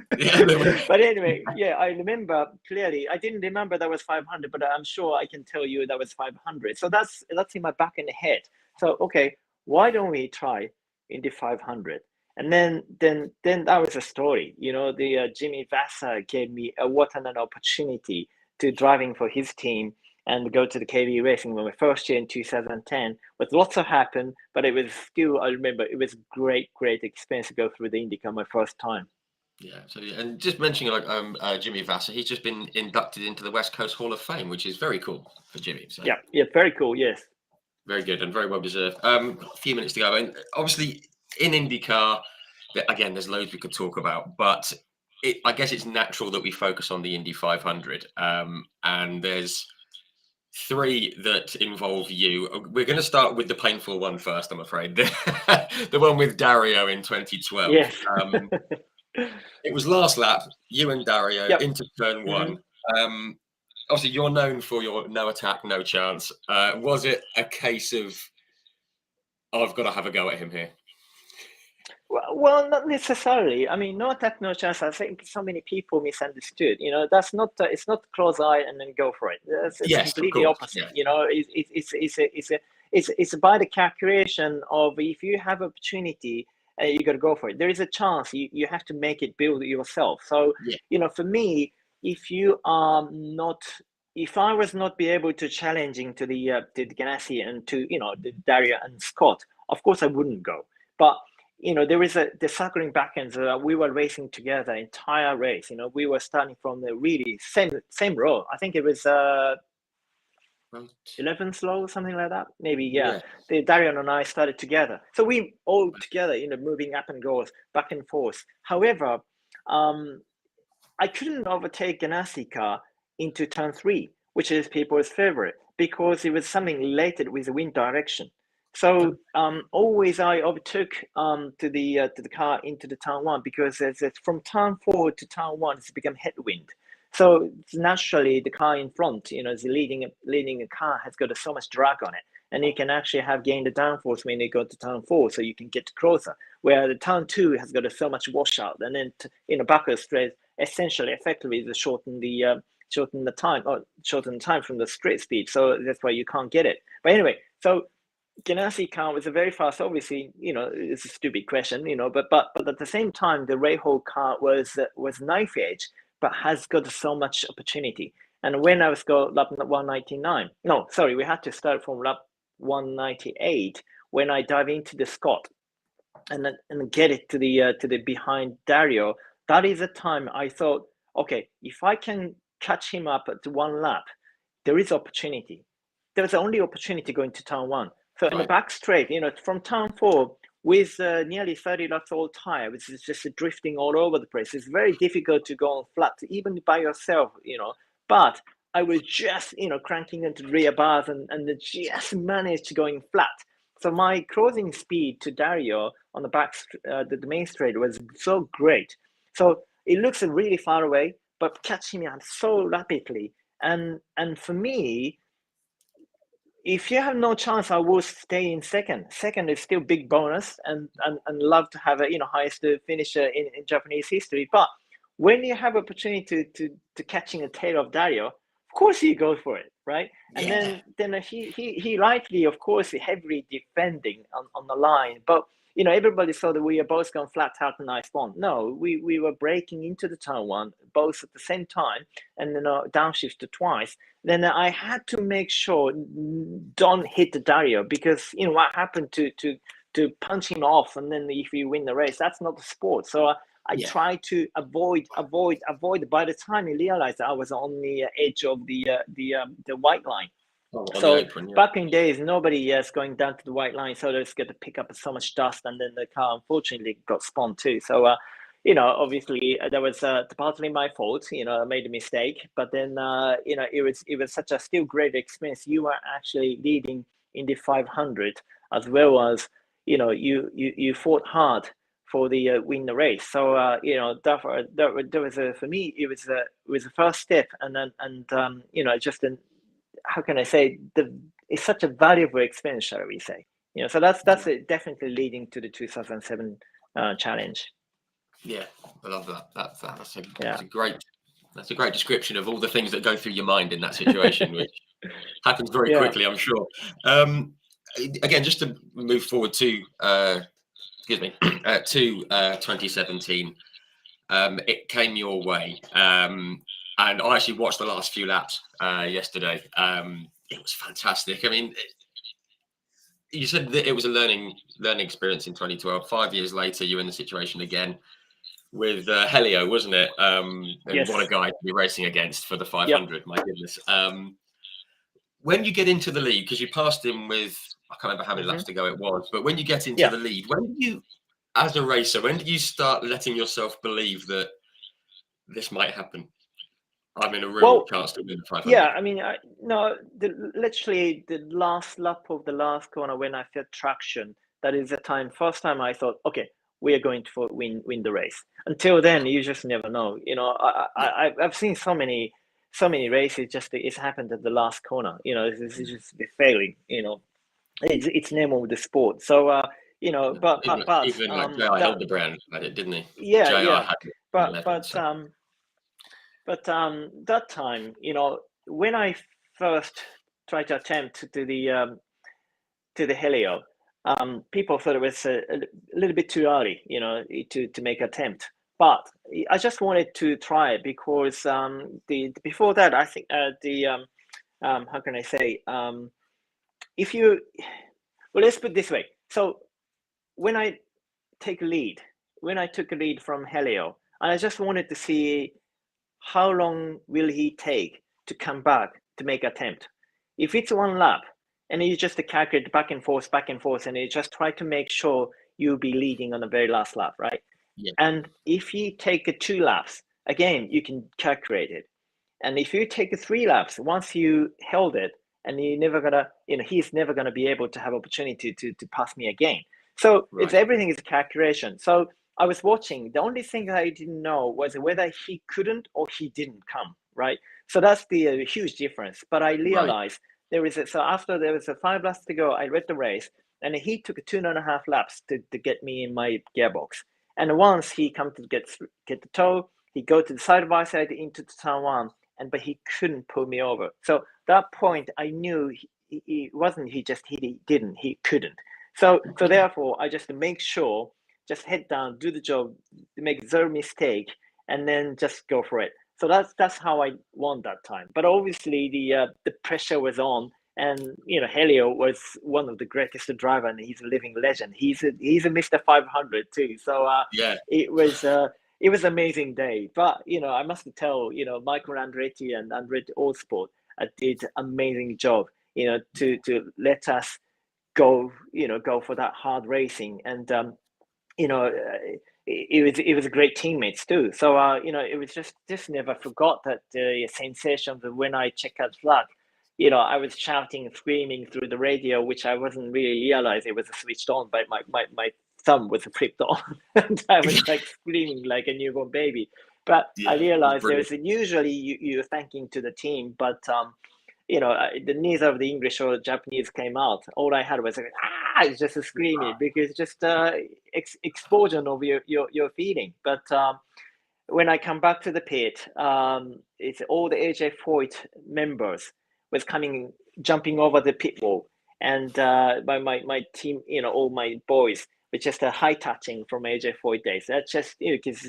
But anyway, yeah, I remember clearly. I didn't remember that was 500, but I'm sure I can tell you that was 500. So that's in my back in the head. So okay, why don't we try Indy 500? And then that was a story. The Jimmy Vasser gave me what an opportunity to driving for his team and go to the KV racing when my first year in 2010. But lots have happened, but it was still, I remember, it was great experience to go through the IndyCar my first time. Yeah. So, and just mentioning Jimmy Vasser, he's just been inducted into the West Coast Hall of Fame, which is very cool for Jimmy. So. Yeah, very cool. Yes. Very good and very well deserved. A few minutes to go, and obviously in IndyCar, again, there's loads we could talk about, but I guess it's natural that we focus on the Indy 500. And there's 3 that involve you. We're going to start with the painful one first, I'm afraid. The one with Dario in 2012. Yes. It was last lap, you and Dario into turn 1. Obviously, you're known for your no attack, no chance. Was it a case of, I've got to have a go at him here? Well, not necessarily. I mean, no attack, no chance. I think so many people misunderstood. That's not. It's not close eye and then go for it. It's completely opposite. Yeah. It's by the calculation of if you have opportunity, you got to go for it. There is a chance. You have to make it, build it yourself. So for me, if I was not be able to challenging to the Ganassi and to the Dario and Scott, of course I wouldn't go. But there is the circling backends. We were racing together entire race. We were starting from the really same row. I think it was 11 slow, something like that. Maybe, yeah. The Dario and I started together. So we all together, moving up and goes back and forth. However, I couldn't overtake Ganassi car into turn 3, which is people's favorite, because it was something related with the wind direction. So always I overtook to the car into the turn 1, because it's from turn 4 to turn 1 it's become headwind. So naturally the car in front, the leading car has got so much drag on it, and you can actually have gained the downforce when you go to turn 4, so you can get closer. Where the turn 2 has got so much washout, and then backward straight essentially effectively is shorten the time from the straight speed. So that's why you can't get it. But anyway, so Ganassi car was a very fast. Obviously, it's a stupid question, but at the same time, the Rahal car was knife edge, but has got so much opportunity. And when I was go lap 199, no, sorry, we had to start from lap 198 when I dive into the Scott and get it to the behind Dario. That is the time I thought, okay, if I can catch him up at 1 lap, there is opportunity. There was only opportunity going to turn 1. So in the back straight, from turn 4 with nearly 30 laps old tire, which is just drifting all over the place, it's very difficult to go on flat, even by yourself, But I was just, cranking into the rear bars and just managed to going flat. So my closing speed to Dario on the back, the main straight was so great. So it looks really far away, but catching me up so rapidly. And for me, if you have no chance, I will stay in second. Second is still big bonus, and love to have a highest finisher in Japanese history. But when you have opportunity to catching a tail of Dario, of course you go for it, right? And then he rightly, of course, heavily defending on the line. But everybody thought that we were both going flat out and I spawned. No, we were breaking into the turn one, both at the same time, and then downshifted twice. Then I had to make sure don't hit the Dario, because what happened to punching off, and then if you win the race, that's not the sport. So I tried to avoid. By the time I realized that I was on the edge of the white line. So apron, back in days, nobody is going down to the white line, so they just get to pick up so much dust, and then the car unfortunately got spun too. So obviously that was partly my fault. I made a mistake, but then it was such a still great experience. You were actually leading in the 500, as well as you fought hard for the win the race. So that was for me, it was the first step, and then just an, how can I say, it's such a valuable experience, shall we say? So that's definitely leading to the 2007 challenge. Yeah, I love that. That's a great description of all the things that go through your mind in that situation, which happens very quickly, I'm sure. Again, just to move forward to to 2017, it came your way, and I actually watched the last few laps yesterday. It was fantastic. I mean, you said that it was a learning experience in 2012. 5 years later, you're in the situation again with Helio, wasn't it? And Yes. What a guy to be racing against for the 500. Yep. My goodness. When you get into the lead, because you passed him with, I can't remember how many laps to go it was, but when you get into the lead, when do you, as a racer, when do you start letting yourself believe that this might happen? I'm in a real chance to win the 500. Yeah, I mean, literally the last lap of the last corner, when I felt traction, that is the first time I thought, okay, we are going to win the race. Until then, you just never know. I've seen so many races, just it's happened at the last corner. It's just failing. It's name of the sport. So but even like JR held the brand at it, didn't he? Yeah. But that time, when I first tried to attempt to the Helio, people thought it was a little bit too early, to make an attempt. But I just wanted to try it because before that, I think how can I say, let's put it this way. So when I took a lead from Helio, I just wanted to see how long will he take to come back to make an attempt. If it's one lap and you just calculate back and forth, and you just try to make sure you'll be leading on the very last lap, right? Yeah. And if you take 2 laps, again, you can calculate it. And if you take 3 laps, once you held it, and he's never gonna be able to have opportunity to pass me again. So everything is a calculation. So I was watching. The only thing I didn't know was whether he couldn't or he didn't come, right? So that's the huge difference. But I realized so after there was 5 laps to go, I read the race, and he took 2.5 laps to get me in my gearbox. And once he come to get the toe, he go to the side by side into the turn one, but he couldn't pull me over. So that point, I knew he couldn't. So therefore, I just make sure, just head down, do the job, make 0 mistake, and then just go for it. So that's how I won that time. But obviously the pressure was on, and Helio was one of the greatest driver, and he's a living legend. He's a Mr. 500 too. So it was an amazing day. But I must tell Michael Andretti and Andretti Allsport did amazing job to let us go for that hard racing, and it was great teammates too. So it was just never forgot that sensation of when I check out flag. I was shouting and screaming through the radio, which I wasn't really realize it was switched on, but my thumb was flipped on, and I was like screaming like a newborn baby. But I realized there was usually you're thanking to the team, but neither of the English or Japanese came out. All I had was it's just screaming, because just explosion of your feeling. But when I come back to the pit, it's all the AJ Foyt members was jumping over the pit wall, and my team, all my boys with just a high touching from AJ Foyt. That's just, because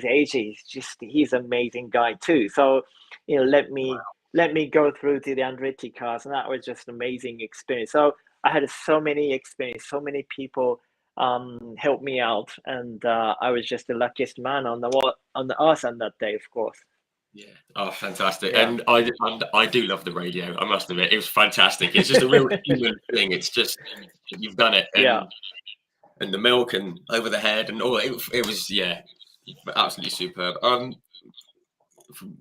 AJ is just, he's an amazing guy too. So, let me go through to the Andretti cars, and that was just an amazing experience. So I had so many experience, so many people helped me out, and I was just the luckiest man on the earth on that day, of course. Yeah. Oh, fantastic. Yeah. And I do love the radio, I must admit. It was fantastic. It's just a real human thing. It's just, you've done it. Yeah. And the milk and over the head and all, it was, yeah, absolutely superb.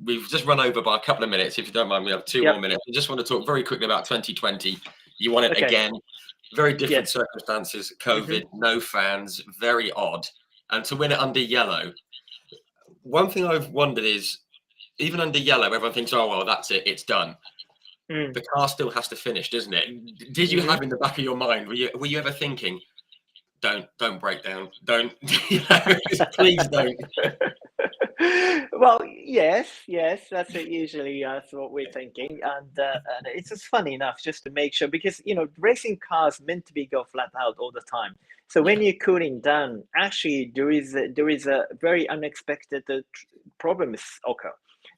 We've just run over by a couple of minutes. If you don't mind, we have two more minutes. I just want to talk very quickly about 2020. You won it again. Very different circumstances. COVID, no fans, very odd. And to win it under yellow. One thing I've wondered is, even under yellow, everyone thinks, oh, well, that's it, it's done. The car still has to finish, doesn't it? Did you have in the back of your mind, were you ever thinking, don't break down, don't, please don't? Well, yes, that's it. Usually, that's what we're thinking, and it's just funny enough just to make sure, because racing cars meant to be go flat out all the time. So when you're cooling down, actually there is a very unexpected problems occur.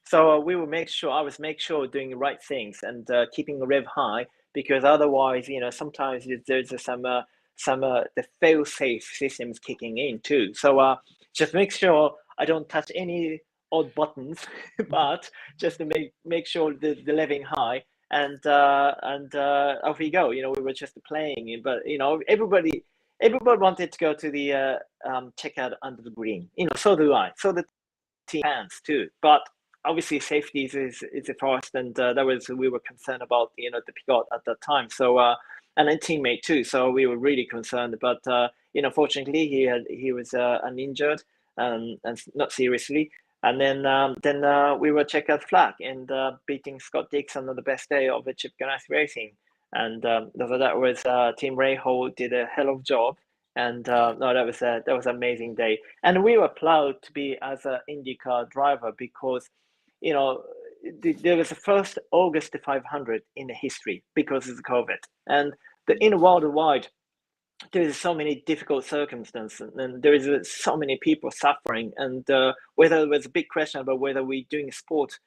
So I was make sure doing the right things and keeping the rev high, because otherwise, sometimes there's some the fail-safe systems kicking in too. So just make sure I don't touch any odd buttons, but just to make sure the leveling high, and off we go. We were just playing, but everybody wanted to go to the checkout under the green. So do I. So the team fans too. But obviously safety is the first, and we were concerned about the Picot at that time. So and then teammate too. So we were really concerned. But fortunately he was uninjured. And not seriously. And then we were checkered flag and beating Scott Dixon on the best day of the Chip Ganassi Racing. And so that was Team Rahal did a hell of a job. And no, that was an amazing day. And we were proud to be as an IndyCar driver, because there was the first August 500 in the history because of the COVID, and in worldwide. There's so many difficult circumstances, and there is so many people suffering, and whether there was a big question about whether we doing sport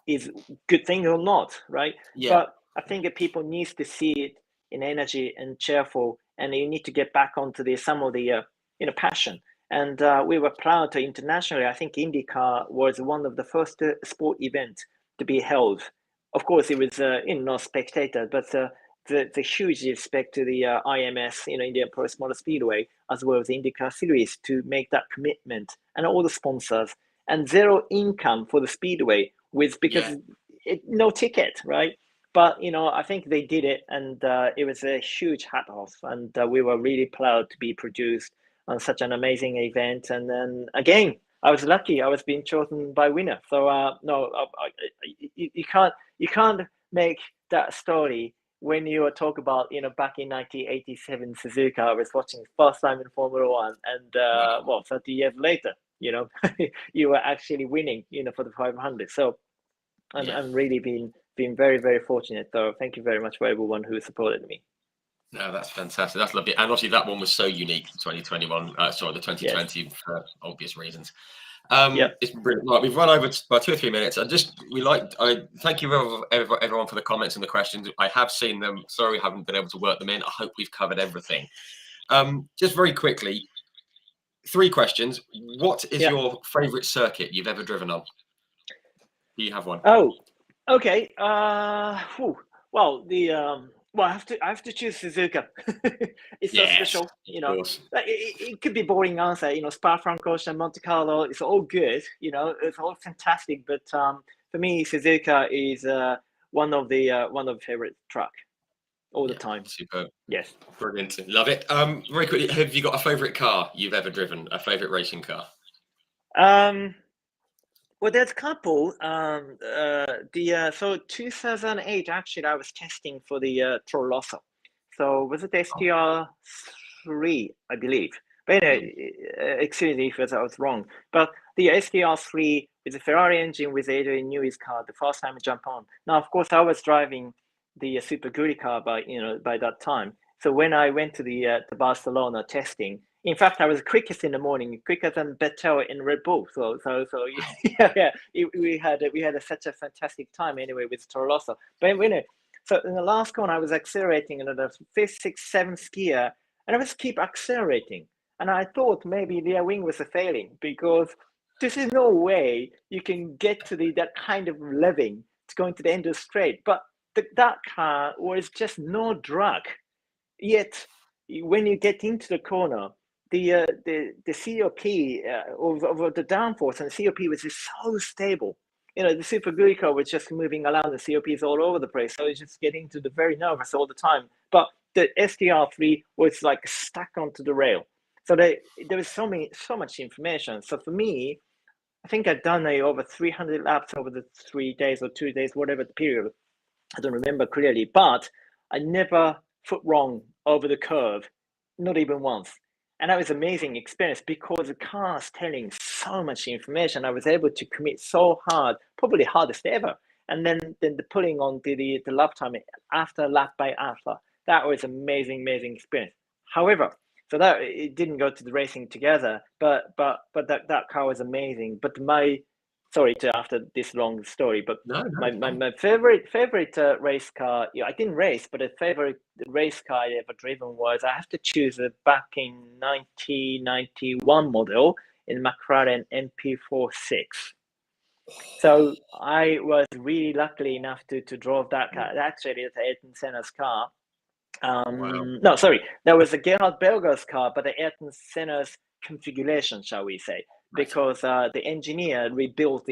is a good thing or not, right? Yeah. But I think that people need to see it in energy and cheerful, and you need to get back onto some of the passion. And we were proud to internationally. I think IndyCar was one of the first sport events to be held. Of course, it was no spectator, but the huge respect to the IMS, Indianapolis Motor Speedway, as well as the IndyCar Series, to make that commitment, and all the sponsors, and zero income for the Speedway because no ticket, right? But I think they did it, and it was a huge hat off, and we were really proud to be produced on such an amazing event. And then again, I was lucky; I was being chosen by winner. So you can't make that story. When you talk about, back in 1987 Suzuka, I was watching first time in Formula One, and 30 years later, you were actually winning, for the 500. So I'm really been very, very fortunate. So thank you very much for everyone who supported me. No, that's fantastic. That's lovely. And obviously that one was so unique, 2021, the 2020 for obvious reasons. It's brilliant. Right, we've run over by 2 or 3 minutes. I thank you everyone for the comments and the questions. I have seen them. Sorry, we haven't been able to work them in. I hope we've covered everything. Just very quickly, 3 questions. What is your favorite circuit you've ever driven on? Do you have one? Oh, okay. Well, I have to choose Suzuka. It's so special, It could be boring answer, Spa-Francorchamps and Monte Carlo. It's all good, it's all fantastic. But for me, Suzuka is one of the favorite track all the time. Superb. Yes, brilliant. Love it. Very quickly, have you got a favorite car you've ever driven? A favorite racing car? Well, there's a couple. So 2008, actually, I was testing for the Toro Rosso. So was it the STR3, I believe? But anyway, excuse me if I was wrong. But the STR3 with the Ferrari engine with Adrian Newey's car, the first time I jumped on. Now, of course, I was driving the Super Guri car by that time. So when I went to the Barcelona testing, in fact, I was quickest in the morning, quicker than Vettel in Red Bull. So yeah, we had such a fantastic time anyway with Toro Rosso. But so in the last corner, I was accelerating in the fifth, sixth, seventh gear, and I was keep accelerating. And I thought maybe the wing was failing because this is no way you can get to that kind of living to going to the end of the straight. But that car was just no drag. Yet when you get into the corner, the COP of the downforce and the COP was just so stable. The Super Glico was just moving around. The COPs all over the place, so it's just getting to the very nervous all the time. But the STR3 was like stuck onto the rail. So there was so much information. So for me, I think I'd done over 300 laps over the 3 days or 2 days, whatever the period. I don't remember clearly, but I never foot wrong over the curve, not even once. And that was an amazing experience because the car's telling so much information. I was able to commit so hard, probably hardest ever. And then the pulling on the lap time after lap by after, that was amazing experience. However, so that it didn't go to the racing together, but that car was amazing. But sorry to after this long story, but No, my favorite race car, I didn't race, but a favorite race car I ever driven was, I have to choose a back in 1991 model in McLaren MP46. So I was really lucky enough to drive that car. Actually, it's Ayrton Senna's car. Wow. No, sorry, that was a Gerhard Berger's car, but the Ayrton Senna's configuration, shall we say, because the engineer rebuilt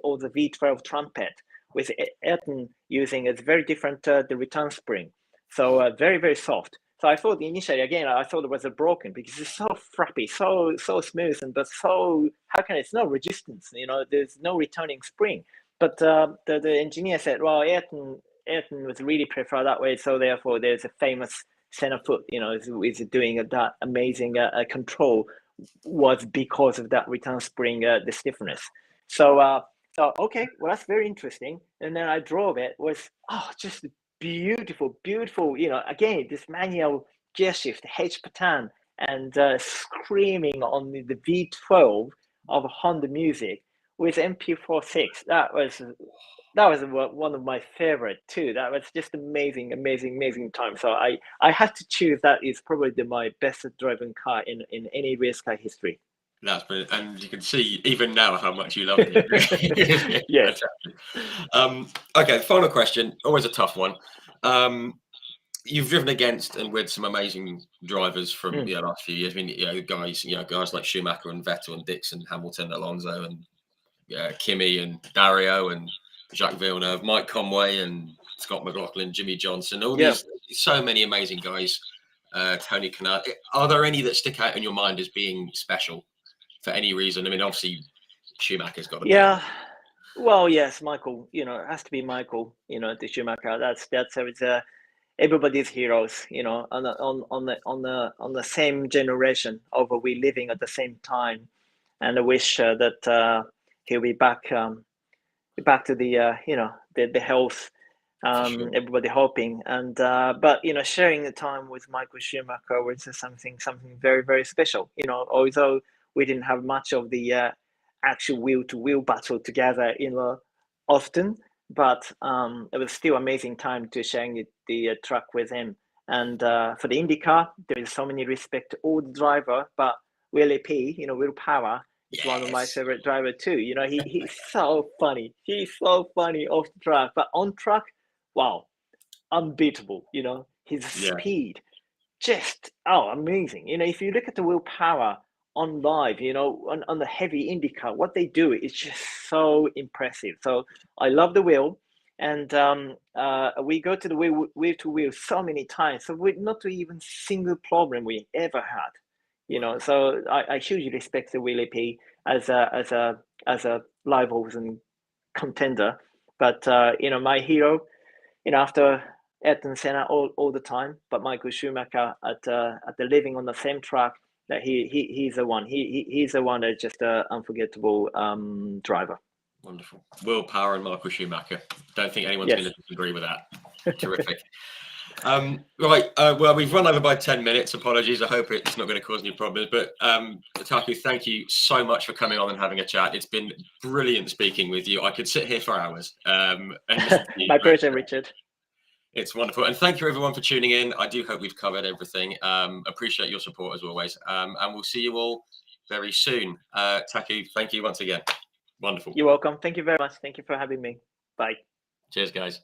all the V12 trumpet with Ayrton using a very different the return spring, so very soft. So I thought initially, again, I thought it was a broken because it's so frappy, so smooth, and but so how can it's no resistance? There's no returning spring. But the engineer said, well, Ayrton was really preferred that way, so therefore there's a famous center foot, is doing that amazing control was because of that return spring, the stiffness. So okay, well that's very interesting. And then I drove it, was just beautiful. Again, this manual gear shift, H pattern, and screaming on the V12 of Honda Music with MP46. That was one of my favorite too. That was just amazing time. So I had to choose. That is probably my best driven car in any race car history. That's brilliant. And you can see even now how much you love it. Yes. Okay, final question. Always a tough one. You've driven against and with some amazing drivers from the last few years. I mean, guys like Schumacher and Vettel and Dixon, Hamilton, Alonso, and Kimi and Dario and Jacques Villeneuve, Mike Conway and Scott McLaughlin, Jimmy Johnson, all these, so many amazing guys. Tony Kanaan. Are there any that stick out in your mind as being special for any reason? I mean, obviously Schumacher's got to be. Yeah. Well, yes, Michael. It has to be Michael. The Schumacher. That's everybody's heroes. On the same generation of we living at the same time, and I wish that he'll be back to the health. Sure. Everybody hoping, and but sharing the time with Michael Schumacher was something very very special. Although we didn't have much of the actual wheel to wheel battle together, often, but it was still amazing time to sharing the track with him. And for the IndyCar, there is so many respect to all the driver, but Willie P, Will Power, is one of my favorite driver too. He's so funny. He's so funny off the track, but on track, wow, unbeatable. His speed, just amazing. If you look at the Will Power on live, on the heavy IndyCar, what they do is just so impressive. So I love the wheel. And we go to the wheel to wheel so many times, so with not even single problem we ever had. So I hugely respect the Willie P as a rivals and contender. But my hero, after Ayrton Senna all the time, but Michael Schumacher at the living on the same track, that he's the one. He's the one that's just an unforgettable driver. Wonderful. Will Power and Michael Schumacher. Don't think anyone's going to disagree with that. Terrific. Right. Well, we've run over by 10 minutes. Apologies. I hope it's not going to cause any problems. But Taku, thank you so much for coming on and having a chat. It's been brilliant speaking with you. I could sit here for hours. And listen to you, My but pleasure, Richard. it's wonderful. And thank you, everyone, for tuning in. I do hope we've covered everything. Appreciate your support as always. And we'll see you all very soon. Taku, thank you once again. Wonderful. You're welcome. Thank you very much. Thank you for having me. Bye. Cheers, guys.